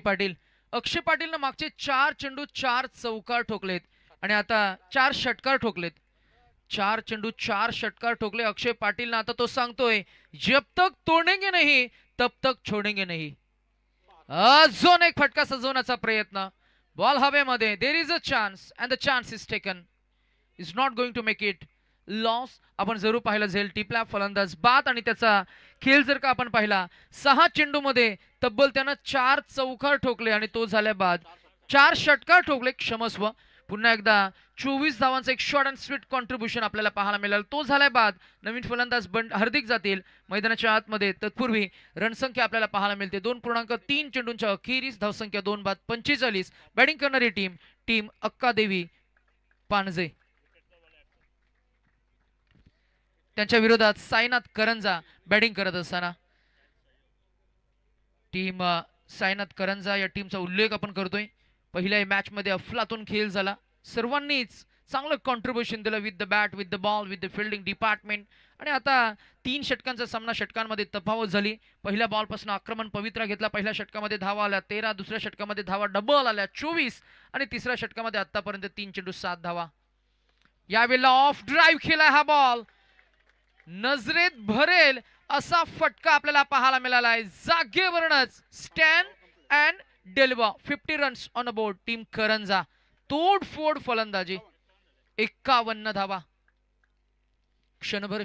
पाटीलनं मागचे 4 चेंडू 4 चौकार ठोकलेत आणि आता 4 षटकार ठोकलेत. 4 चेंडू 4 षटकार ठोकले अक्षय पाटील ना. आता तो सांगतोय जब तक तोडेंगे नहीं तब तक छोडेंगे नहीं. अजून एक फटका सजवण्याचा प्रयत्न. बॉल हवेमध्ये. There is a chance and the chance is taken. Is not going to make it loss. आपण जरूर पाहिलं झेल टिपला फलंदाज बाद आणि त्याचा खेळ जर का आपण पाहिला 6 चेंडू मध्ये तब्बल त्यानं 4 चौकार ठोकले आणि तो झाल्या बाद 4 षटकार ठोकले. क्षमस्व. पुन्हा एकदा 24 धावांचा एक शॉर्ट अँड स्वीट कॉन्ट्रीब्युशन आपल्याला पाहायला मिळालं. तो झालाय बाद. नवीन फलंदाज हार्दिक जातील मैदानाच्या आतमध्ये. तत्पूर्वी रणसंख्या आपल्याला पाहायला मिळते 2.3 चेंडूंच्या अखेरीस धावसंख्या 2 बाद 45. बॅटिंग करणारी टीम अक्कादेवी पानजे. त्यांच्या विरोधात साईनाथ करंजा बॅटिंग करत असताना टीम साईनाथ करंजा या टीमचा उल्लेख आपण करतोय. पहिल्या मॅच मध्ये अफलातून खेळ झाला. सर्वांनीच चांगलं कॉन्ट्रीब्युशन दिलं with the bat with the ball with the fielding department. आणि आता 3 षटकांचा सामना षटकांमध्ये तफावत झाली. पहिल्या बॉलपासून आक्रमण पवित्रा घेतला. पहिल्या षटकामध्ये धावा आल्या 13. दुसऱ्या षटकामध्ये धावा डबल आल्या 24 आणि तिसऱ्या षटकामध्ये आतापर्यंत 3 चेंडू 7 धावा. यावेळेला ऑफ ड्राईव्ह केला हा बॉल. नजरेत भरेल असा फटका आपल्याला पाहायला मिळाला आहे. जागेवरच stand and deliver. 50 runs on a board. Team Karanja. तोडफोड फलंदाजी. 51 धावा. क्षणभर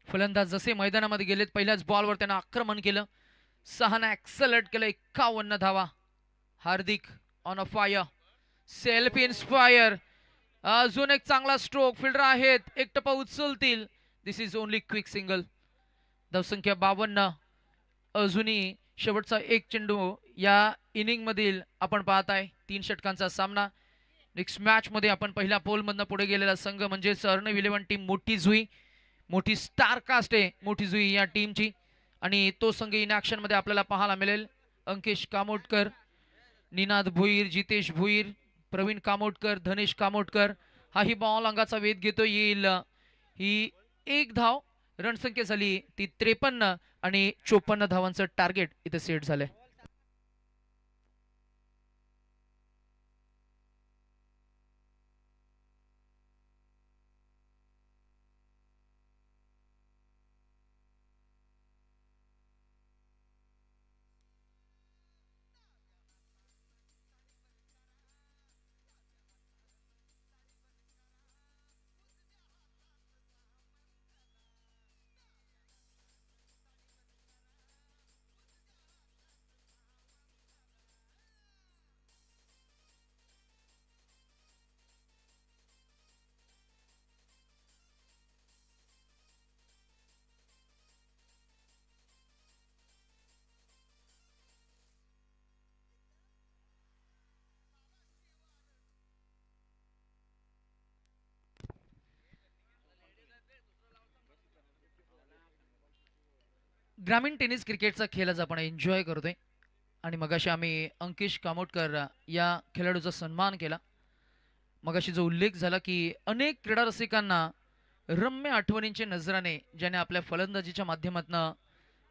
फलंदाज जसे मैदानामध्ये गेलेत पहिल्याच बॉलवर त्यांना आक्रमण केलं. 6 एक्सलट केलं. 51 धावा. Hardik on a fire. Self inspire. अजून एक चांगला स्ट्रोक. फिल्डर आहेत. एक टप्पा उचलतील. This is only quick single. धावसंख्या 52. अजूनही शेवटचा एक चेंडू या इनिंग मधील आपण पाहताय. 3 षटकांचा सामना. नेक्स्ट मॅच मध्ये आपण पहिल्या पोल मधनं पुढे गेलेला संघ म्हणजे अर्णव 11 टीम मोठी जुई. मोठी स्टार कास्ट आहे मोठी जुई या टीमची आणि तो संघ इन ऍक्शन मध्ये आपल्याला पाहायला मिळेल. अंकेश कामोटकर, निनाद भोईर, जितेश भोईर, प्रवीण कामोटकर, धनेश कामोटकर. हाही बॉल अंगाचा वेध घेतो. येईल ही 1 धाव. रणसंख्या झाली ती 53 आणि 54 धावांचं टार्गेट इथे सेट झालंय. ग्रामीण टेनिस क्रिकेटचा खेळ आज आपण एन्जॉय करतोय आणि मगाशी आम्ही अंकेश कामोटकर या खेळाडूचा सन्मान केला. मगाशी जो उल्लेख झाला की अनेक क्रीडा रसिकांना रम्य आठवणींच्या नजराने ज्याने आपल्या फलंदाजीच्या माध्यमातून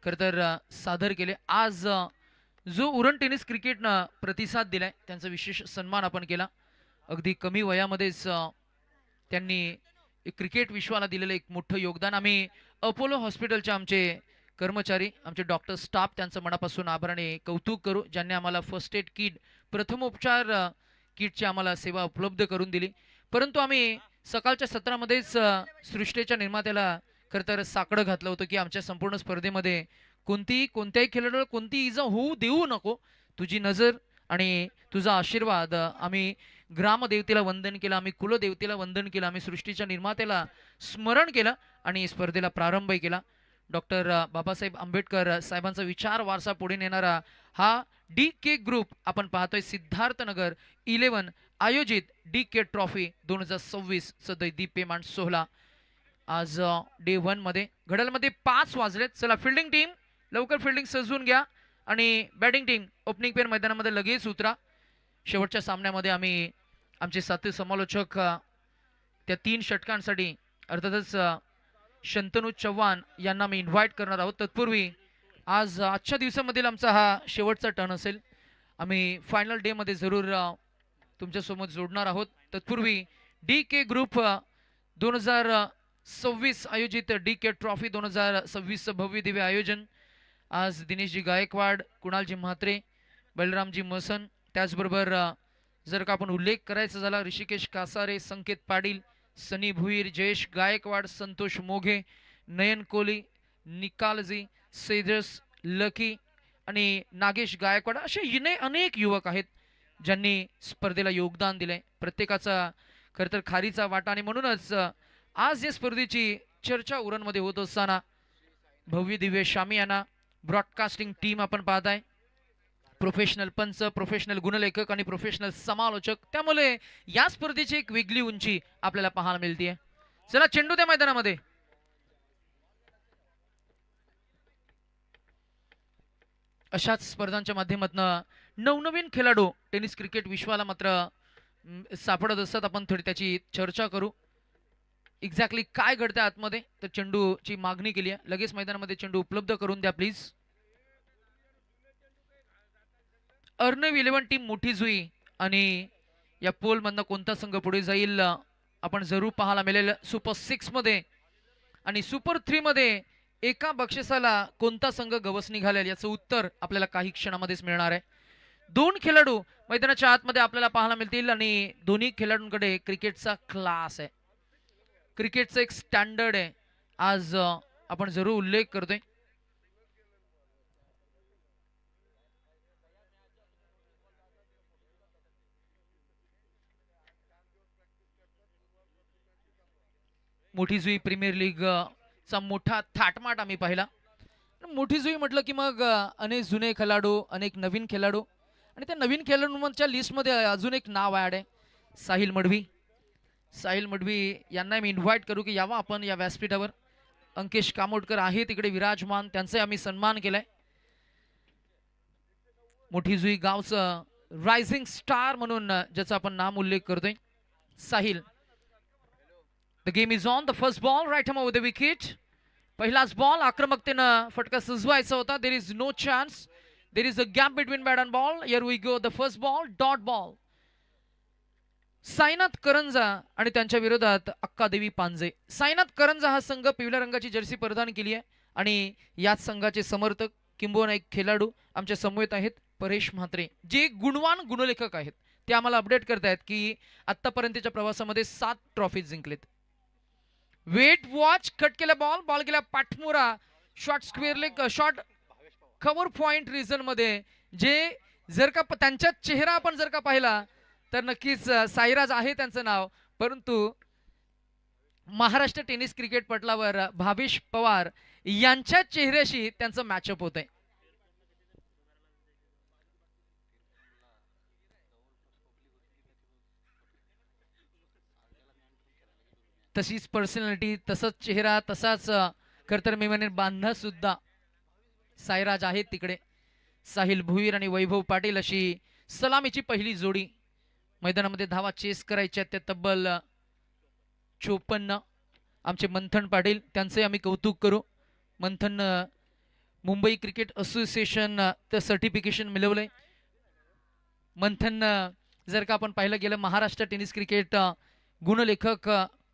खरं तर सादर केले. आज जो उरण टेनिस क्रिकेटनं प्रतिसाद दिलाय त्यांचा विशेष सन्मान आपण केला. अगदी कमी वयामध्येच त्यांनी क्रिकेट विश्वाला दिलेलं एक मोठं योगदान. आम्ही अपोलो हॉस्पिटलचे आमचे कर्मचारी आमचे डॉक्टर स्टाफ त्यांचं मनापासून आभाराने कौतुक करू ज्यांनी आम्हाला फर्स्ट एड किट प्रथमोपचार किटची आम्हाला सेवा उपलब्ध करून दिली. परंतु आम्ही सकाळच्या सत्रामध्येच सृष्टीच्या निर्मात्याला खरं तर साकडं घातलं होतं की आमच्या संपूर्ण स्पर्धेमध्ये कोणत्याही खेळाडूला कोणती इजा होऊ देऊ नको. तुझी नजर आणि तुझा आशीर्वाद. आम्ही ग्रामदेवतेला वंदन केलं. आम्ही कुलदेवतेला वंदन केलं. आम्ही सृष्टीच्या निर्मात्याला स्मरण केलं आणि स्पर्धेला प्रारंभ केला. डॉक्टर बाबासाहेब आंबेडकर साहेबांचा विचार वारसा पुढे नेणारा हा DK ग्रुप आपण पाहतोय सिद्धार्थनगर 11 आयोजित DK ट्रॉफी 2026 चा दीप्यमान सोहळा आज डे 1 मध्ये घड्याळमध्ये 5 वाजलेत. चला फिल्डिंग टीम लवकर फिल्डिंग सजवून घ्या आणि बॅटिंग टीम ओपनिंग पेअर मैदानामध्ये लगेच उतरा. शेवटच्या सामन्यामध्ये आम्ही आमचे साथी समालोचक त्या 3 षटकांसाठी अर्थातच शंतनू चव्हाण यांना मी इन्व्हाइट करणार आहोत. तत्पूर्वी आज आजच्या दिवसामधील आमचा हा शेवटचा टर्न असेल. आम्ही फायनल डे मध्ये जरूर तुमच्यासोबत जोडणार आहोत. तत्पूर्वी DK ग्रुप 2026 आयोजित DK ट्रॉफी 2026 भव्य दिव्य आयोजन. आज दिनेशजी गायकवाड, कुणालजी म्हात्रे, बलरामजी मसन, त्याचबरोबर जर का आपण उल्लेख करायचा झाला ऋषिकेश कासारे, संकेत पाटील, सनी भुईर, जयेश गायकवाड, संतोष मोघे, नयन कोली, निकालजी, सेजस, लकी आणि नागेश गायकवाड असे अनेक युवक आहेत ज्यांनी स्पर्धेला योगदान दिले. प्रत्येकाचा खरं तर खारीचा वाटा आणि म्हणूनच आज या स्पर्धेची चर्चा उरणमध्ये होत असताना भव्य दिव्य शामियाना ब्रॉडकास्टिंग टीम आपण पाहताय, प्रोफेशनल पंच, प्रोफेशनल गुणलेखक आणि प्रोफेशनल समालोचक, त्यामुळे या स्पर्धेची एक वेगळी उंची आपल्याला पाहायला मिळते. चला चेंडू त्या मैदानामध्ये. अशाच स्पर्धांच्या माध्यमातून नवनवीन खेळाडू टेनिस क्रिकेट विश्वाला मात्र सापडत असतात. आपण थोडी त्याची चर्चा करू. एक्झॅक्टली काय घडतं आतमध्ये, तर चेंडूची मागणी केली आहे. लगेच मैदानामध्ये चेंडू उपलब्ध करून द्या प्लीज. अर्नव 11 टीम मोठी जुई आणि या पोल मधनं कोणता संघ पुढे जाईल आपण जरूर पाहायला मिळेल. सुपर 6 मध्ये आणि सुपर 3 मध्ये एका बक्षिसाला कोणता संघ गवसणी घालेल याचं उत्तर आपल्याला काही क्षणामध्येच मिळणार आहे. 2 खेळाडू मैदानाच्या आतमध्ये आपल्याला पाहायला मिळतील आणि दोन्ही खेळाडूंकडे क्रिकेटचा क्लास आहे, क्रिकेटचं एक स्टँडर्ड आहे. आज आपण जरूर उल्लेख करतोय. मोठी जुई प्रीमियर लीग चा मोठा थाटमाट आम्ही पाहिला. मोठी जुई म्हटलं की मग अनेक जुने खेळाडू, अनेक नवीन खेळाडू आणि त्या नवीन खेळाडूंच्या लिस्टमध्ये अजून एक नाव ॲड आहे, साहिल मडवी. साहिल मडवी यांना मी इन्व्हाइट करू की यावा आपण या व्यासपीठावर. अंकेश कामोडकर आहे तिकडे विराजमान, त्यांचा आम्ही सन्मान केलाय. मोठी जुई गावचं रायझिंग स्टार म्हणून ज्याचा आपण नाम उल्लेख करतोय, Sahil. The game is on. The first ball right hand over the wicket. पहिलाच बॉल आक्रमकतेनं फटका सुजवायचा होता. There is no chance. There is a gap between bat and ball. Here we go. The first ball, dot ball. Sainath करंजा आणि त्यांच्या विरोधात अक्कादेवी पांजे. साईनाथ करंजा हा संघ पिवळ्या रंगाची जर्सी परिधान केली आहे आणि याच संघाचे समर्थक किंबहुना एक खेळाडू आमच्या समवेत आहेत, परेश म्हात्रे, जे गुणवान गुणलेखक आहेत. ते आम्हाला अपडेट करतायत की आतापर्यंतच्या प्रवासामध्ये 7 ट्रॉफीज जिंकलेत. वेट वॉच, कट केला बॉल, बॉल गेला पाठमुरा, short square leg, short cover point region मध्ये. जे जर का त्यांचा चेहरा आपण जर का पाहिला तर नक्कीच साईराज आहे त्यांचं नाव, परंतु महाराष्ट्र टेनिस क्रिकेट पटलावर भावेश पवार यांच्या चेहऱ्याशी त्यांचं मॅचअप होत आहे. तशीच पर्सनॅलिटी, तसाच चेहरा, तसाच खरतर मी म्हणेन बांधा सुद्धा साईराज आहेत तिकडे. साहिल भुईर आणि वैभव पाटील अशी सलामीची पहिली जोडी. मैदानामध्ये धावा चेस करायच्या त्या तब्बल 54. आमचे मंथन पाटील, त्यांचे आम्ही कौतुक करू. मंथन मुंबई क्रिकेट असोसिएशन ते सर्टिफिकेशन मिळवलंय. मंथन जर का आपण पाहिलं गेलं महाराष्ट्र टेनिस क्रिकेट गुणलेखक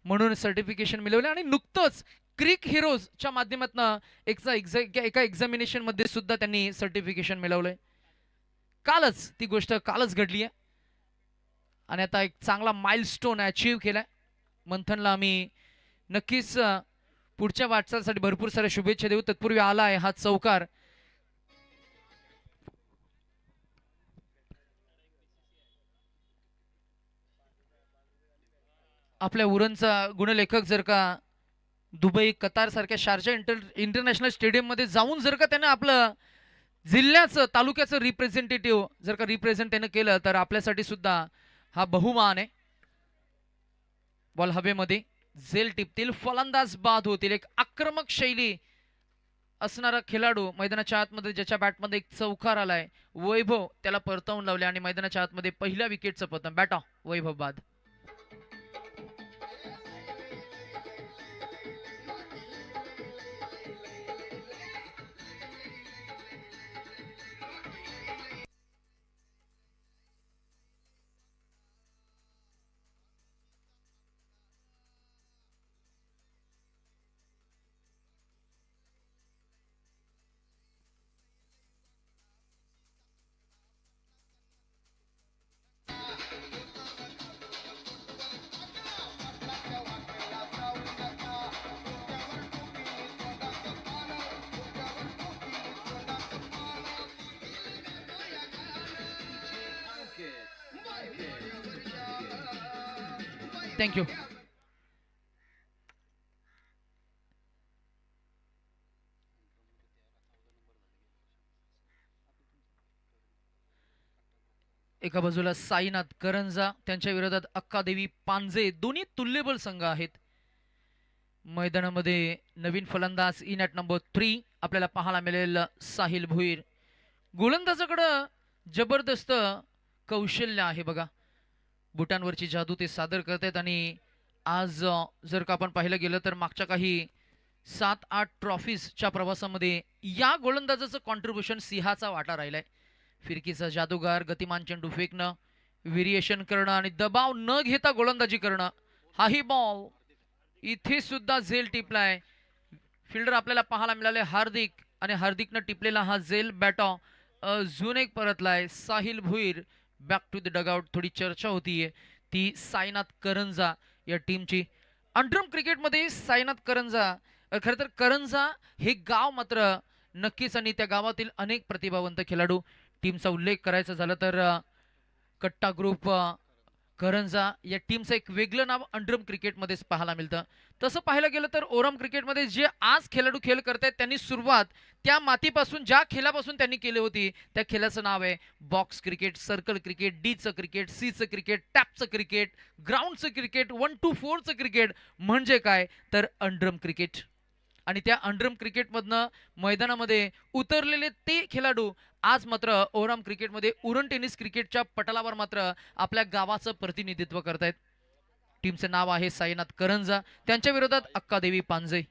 म्हणून सर्टिफिकेशन मिळवले आणि नुकतंच क्रिक हिरोजच्या माध्यमातून एका एक्झामिनेशन मध्ये सुद्धा त्यांनी सर्टिफिकेशन मिळवलंय. कालच ती गोष्ट घडली आहे आणि आता एक चांगला माइलस्टोन अचीव केलाय. मंथनला आम्ही नक्कीच पुढच्या वाटचालीसाठी भरपूर साऱ्या शुभेच्छा देऊ. तत्पूर्वी आलाय हा चौकार. आपल्या उरणचा गुणलेखक जर का दुबई, कतार सारख्या शारजा इंटरनॅशनल स्टेडियम मध्ये जाऊन जर का त्यानं आपलं जिल्ह्याचं, तालुक्याचं रिप्रेझेंटेटिव्ह जर का रिप्रेझेंट त्यानं केलं तर आपल्यासाठी सुद्धा हा बहुमान आहे. बॉल हवेमध्ये, झेल टिपतील, फलंदाज बाद होतील. एक आक्रमक शैली असणारा खेळाडू मैदानाच्या आतमध्ये, ज्याच्या बॅटमध्ये एक चौकार आलाय, वैभव त्याला परतवून लावले आणि मैदानाच्या आतमध्ये पहिल्या विकेटचं पतन. बॅटा वैभव बाद. थँक्यू. एका बाजूला साईनाथ करंजा, त्यांच्या विरोधात अक्कादेवी पांजे. दोन्ही तुल्यबळ संघ आहेत. मैदानामध्ये नवीन फलंदाज इन ॲट नंबर 3 आपल्याला पाहायला मिळेल साहिल भुईर. गोलंदाजाकडं जबरदस्त कौशल्य आहे बघा. बुटांवरची जादू ते सादर करतात आणि आज जर का आपण पाहिलं गेलं तर मागच्या काही 7-8 ट्रॉफीजच्या प्रवासामध्ये या गोलंदाजाचं कॉन्ट्रीब्युशन सिंहाचा वाटा राहिलाय. फिरकीचा जादूगार, गतिमान चेंडू फेकणं, व्हेरिएशन करणं आणि दबाव न घेता गोलंदाजी करणं. हाही बॉल इथे सुद्धा झेल टिपलाय. फिल्डर आपल्याला पाहायला मिळाले हार्दिक, आणि हार्दिकनं टिपलेला हा झेल बॅटॉ अजून एक परतलाय. Sahil Bhuir back to the dugout. थोडी चर्चा होतीये ती साईनाथ करंजा या टीमची. अंडरम क्रिकेटमध्ये साईनाथ करंजा, खरं तर करंजा हे गाव मात्र नक्कीच, आणि त्या गावातील अनेक प्रतिभावंत खेळाडू. टीमचा उल्लेख करायचा झाला तर कट्टा ग्रुप करंजा या टीमचं एक वेगळं नाव अंडरम क्रिकेटमध्येच पाहायला मिळतं. तसं पाहायला गेलं तर ओरम क्रिकेटमध्ये जे आज खेळाडू खेळ करतायत त्यांनी सुरुवात त्या मातीपासून, ज्या खेळापासून त्यांनी केली होती, त्या खेळाचं नाव आहे बॉक्स क्रिकेट, सर्कल क्रिकेट, डीचं क्रिकेट, सीचं क्रिकेट, टॅपचं क्रिकेट, ग्राउंडचं क्रिकेट, 1 to 4चं क्रिकेट. म्हणजे काय तर अंडरम क्रिकेट. आणि त्या अंडरम क्रिकेटमधनं मैदानामध्ये उतरलेले ते खेळाडू आज मात्र ओरम क्रिकेटमध्ये उरण टेनिस क्रिकेटच्या पटलावर मात्र आपल्या गावाचं प्रतिनिधित्व करतायत. टीमचं नाव आहे साईनाथ करंजा, त्यांच्या विरोधात अक्कादेवी पांजे.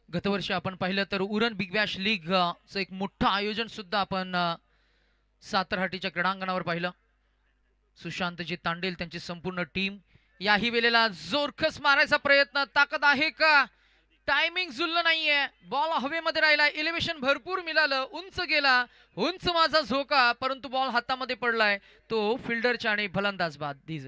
गतवर्षी आपण पाहिलं तर उरण बिग बॅश लीगचं एक मोठं आयोजन सुद्धा आपण सातरहाटीच्या क्रीडांगणावर पाहिलं. सुशांतजी तांडेल त्यांची संपूर्ण टीम. याही वेळेला जोरखस मारायचा प्रयत्न, ताकद आहे का? टायमिंग जुळलं नाहीये. बॉल हवेमध्ये राहिला, इलेव्हेशन भरपूर मिळालं, उंच गेला, उंच माझा झोका, परंतु बॉल हातामध्ये पडलाय तो फिल्डरच्या आणि फलंदाज बाद. दीज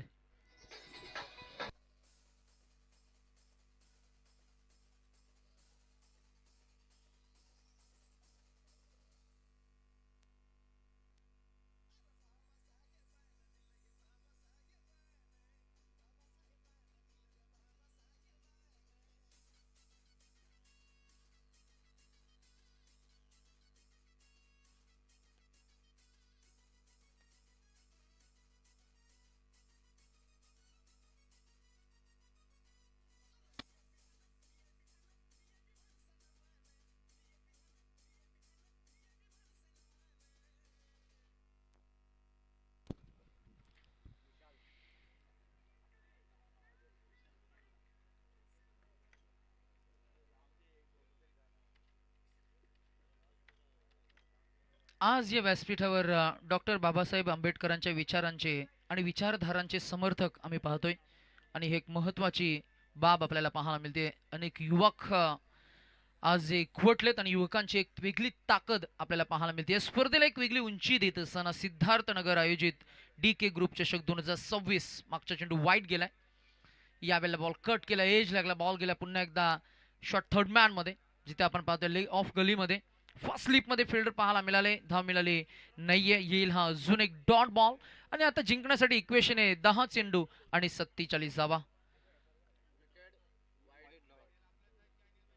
आज या व्यासपीठावर डॉक्टर बाबासाहेब आंबेडकरांच्या विचारांचे आणि विचारधारांचे समर्थक आम्ही पाहतोय, आणि हे एक महत्त्वाची बाब आपल्याला पाहायला मिळते. अनेक युवक आज जे खुवटलेत आणि युवकांची एक वेगळी ताकद आपल्याला पाहायला मिळते. या स्पर्धेला एक वेगळी उंची देत असताना सिद्धार्थनगर आयोजित DK ग्रुप चषक 2026 मागचा चेंडू वाईट गेलाय. यावेळेला बॉल कट केला, एज लागला, बॉल गेला पुन्हा एकदा शॉट थर्ड मॅन मध्ये, जिथे आपण पाहतोय लेग ऑफ गलीमध्ये. फर्स्ट स्लिपमध्ये फिल्डर पाहायला मिळाले, धाव मिळाली नाहीये. येईल हा अजून एक डॉट बॉल आणि आता जिंकण्यासाठी इक्वेशन आहे 10 चेंडू आणि 47 धावा.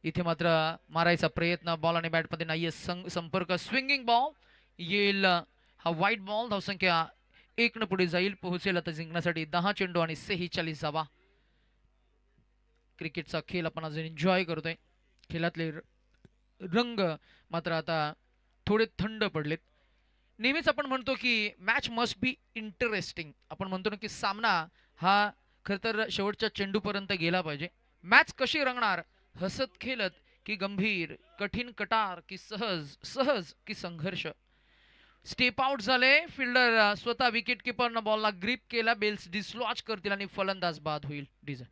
इथे मात्र मारायचा प्रयत्न, बॉल आणि बॅटमध्ये नाहीये संपर्क. स्विंगिंग बॉल येईल हा व्हाईट बॉल. धावसंख्या 1 न पुढे जाईल, पोहोचेल आता जिंकण्यासाठी 10 चेंडू आणि 46 धावा. क्रिकेटचा खेळ आपण अजून एन्जॉय करतोय. खेळातले रंग मात्र आता थोडे थंड पडलेत. नेहमीच आपण म्हणतो की मॅच मस्ट बी इंटरेस्टिंग. आपण म्हणतो ना की सामना हा खरं तर शेवटच्या चेंडूपर्यंत गेला पाहिजे. मॅच कशी रंगणार, हसत खेळत की गंभीर, कठीण कटार की सहज सहज की संघर्ष. स्टेप आउट झाले फिल्डर, स्वतः विकेट किपरनं बॉलला ग्रिप केला, बेल्स डिसलॉज करतील आणि फलंदाज बाद होईल. Design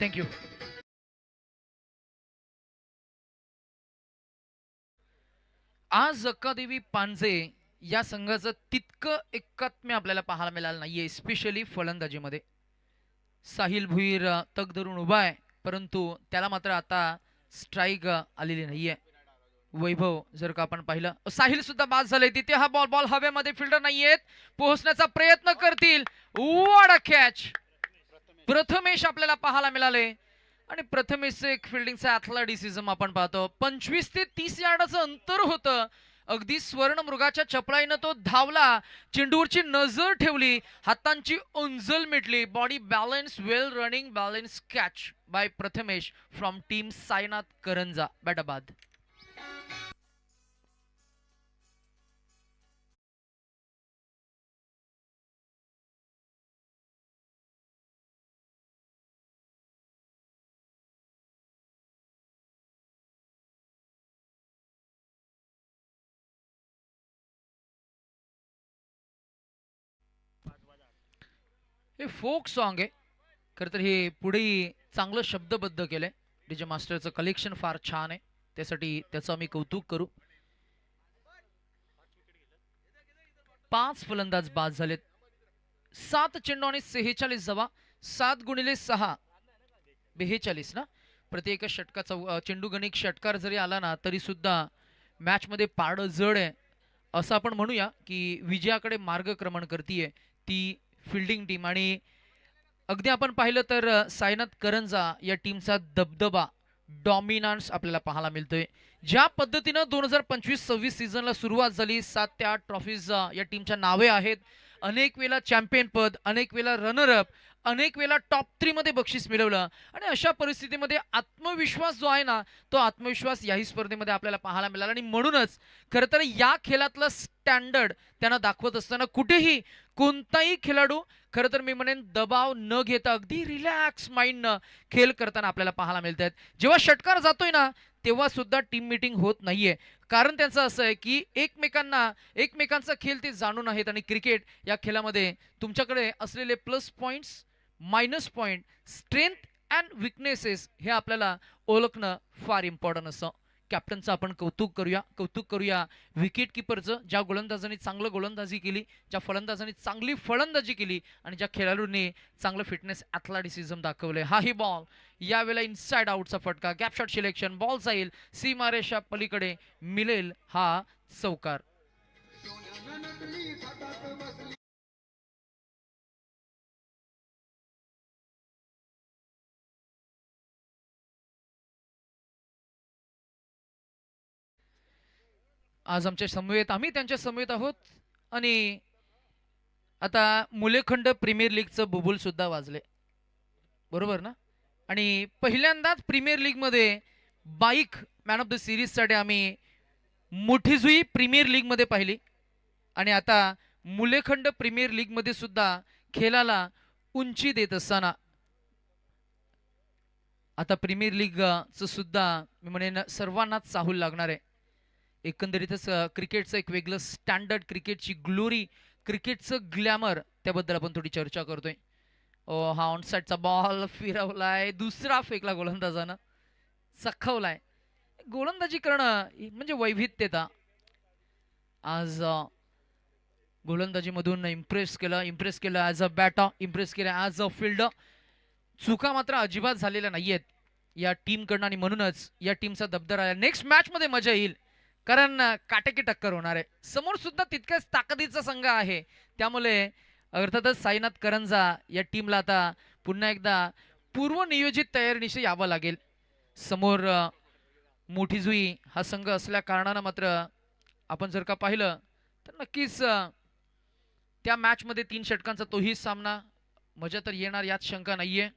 thank you. आज अक्कादेवी पांजे या संघाचं तितकं एकात्म्य आपल्याला पाहायला मिळालं नाहीये, स्पेशली फलंदाजीमध्ये. साहिल भुईर तग धरून उभा आहे, परंतु त्याला मात्र आता स्ट्राईक आलेली नाहीये. वैभव जर का आपण पाहिलं, साहिल सुद्धा बाद झाले. तिथे हा बॉल हवेमध्ये, फिल्डर नाहीयेत, पोहोचण्याचा प्रयत्न करतील. What a catch. प्रथमेश आपल्याला पाहायला मिळाले आणि प्रथमेश एक फिल्डिंगचा ॲथलेटिसिझम आपण पाहतो. 25 ते 30 यार्डाचं अंतर होतं. अगदी स्वर्ण मृगाच्या चपळाईनं तो धावला, चेंडूवरची नजर ठेवली, हातांची उंजल मिटली. Body balance, well running balance catch by Prathamesh from team Sainath Karanja, बॅटाबाद. हे फोक सॉन्ग आहे खरं तर. हे पुढे चांगलं शब्दबद्ध केलंय. डीजे मास्टरचं कलेक्शन फार छान आहे, त्यासाठी त्याचं आम्ही कौतुक करू. 5 फलंदाज बाद झालेत. 7 चेंडू आणि 46 धावा. 7 गुणिले 6 42 ना. प्रत्येक षटकाचा चेंडू गणिक षटकार जरी आला ना तरी सुद्धा मॅच मध्ये पारडं जड आहे असं आपण म्हणूया. की विजयाकडे मार्गक्रमण करतीये ती फिल्डिंग टीम. आणि अगदी आपण पाहिलं तर साईनाथ करंजा या टीमचा दबदबा, डॉमिनन्स आपल्याला पाहायला मिळतोय. ज्या पद्धतीनं 2025-26 सीझनला सुरुवात झाली, 7 ते 8 ट्रॉफीज या टीमच्या नावे आहेत. अनेक वेळा चॅम्पियन पद, अनेक वेळा रनरअप, अनेक वेळा टॉप 3 मध्ये बक्षीस मिळवलं. आणि अशा परिस्थितीमध्ये आत्मविश्वास जो आहे ना, तो आत्मविश्वास याही स्पर्धेमध्ये आपल्याला पाहायला मिळाला. आणि म्हणूनच खरं तर या खेळातलं स्टँडर्ड त्यांना दाखवत असताना कुठेही कोणताही खेळाडू खरं तर मी म्हणेन दबाव न घेता अगदी रिलॅक्स माइंडनं खेळ करताना आपल्याला पाहायला मिळत आहेत. जेव्हा षटकार जातोय ना तेव्हा सुद्धा टीम मीटिंग होत नाहीये. कारण त्यांचं असं आहे की एकमेकांचा खेळ ते जाणून आहेत. आणि क्रिकेट या खेळामध्ये तुमच्याकडे असलेले plus points, minus point, strength and weaknesses हे आपल्याला ओळखणं फार इम्पॉर्टंट असतं. कॅप्टनचं आपण कौतुक करूया विकेट किपरचं, ज्या गोलंदाजांनी चांगलं गोलंदाजी केली, ज्या फलंदाजांनी चांगली फलंदाजी केली आणि ज्या खेळाडूंनी चांगलं फिटनेस ॲथलेटिसिझम दाखवलंय. हाही बॉल यावेळेला इनसाइड आउटचा फटका, गॅप शॉट सिलेक्शन, बॉल जाईल सीमारेषा पलीकडे, मिळेल हा चौकार. आज आम्ही त्यांच्या समवेत आहोत. आणि आता मुलेखंड प्रीमियर लीगचं बुबुल सुद्धा वाजले, बरोबर ना. आणि पहिल्यांदाच प्रीमियर लीग मध्ये bike man of the series साठी आम्ही मोठी जुई प्रीमियर लीग मध्ये पाहिली आणि आता मुलेखंड प्रीमियर लीग मध्ये सुद्धा खेळाला उंची देत असताना आता प्रीमियर लीगचं सुद्धा मी म्हणेन सर्वांनाच चाहूल लागणार आहे. एकंदरीतच क्रिकेटचं एक वेगळं स्टँडर्ड, क्रिकेटची ग्लोरी, क्रिकेटचं ग्लॅमर, त्याबद्दल आपण थोडी चर्चा करतोय. हा ऑनसाईडचा बॉल फिरवलाय, दुसरा फेकला गोलंदाजानं, चखवलाय. गोलंदाजी करणं म्हणजे वैविध्यता. आज गोलंदाजीमधून इम्प्रेस केलं ॲज अ बॅटर, इम्प्रेस केलं ॲज अ फिल्डर. चुका मात्र अजिबात झालेल्या नाहीयेत या टीमकडनं आणि म्हणूनच या टीमचा दबदरा आहे. नेक्स्ट मॅच मध्ये मजा येईल कारण काटेकी टक्कर होणार आहे. समोर सुद्धा तितक्याच ताकदीचा संघ आहे, त्यामुळे अर्थातच साईनाथ करंजा या टीमला आता पुन्हा एकदा पूर्वनियोजित तयारीनिशी यावं लागेल. समोर मोठी जुई हा संघ असल्या कारणानं मात्र आपण जर का पाहिलं तर नक्कीच त्या मॅच मध्ये 3 षटकांचा तोही सामना, मजा तर येणार यात शंका नाहीये.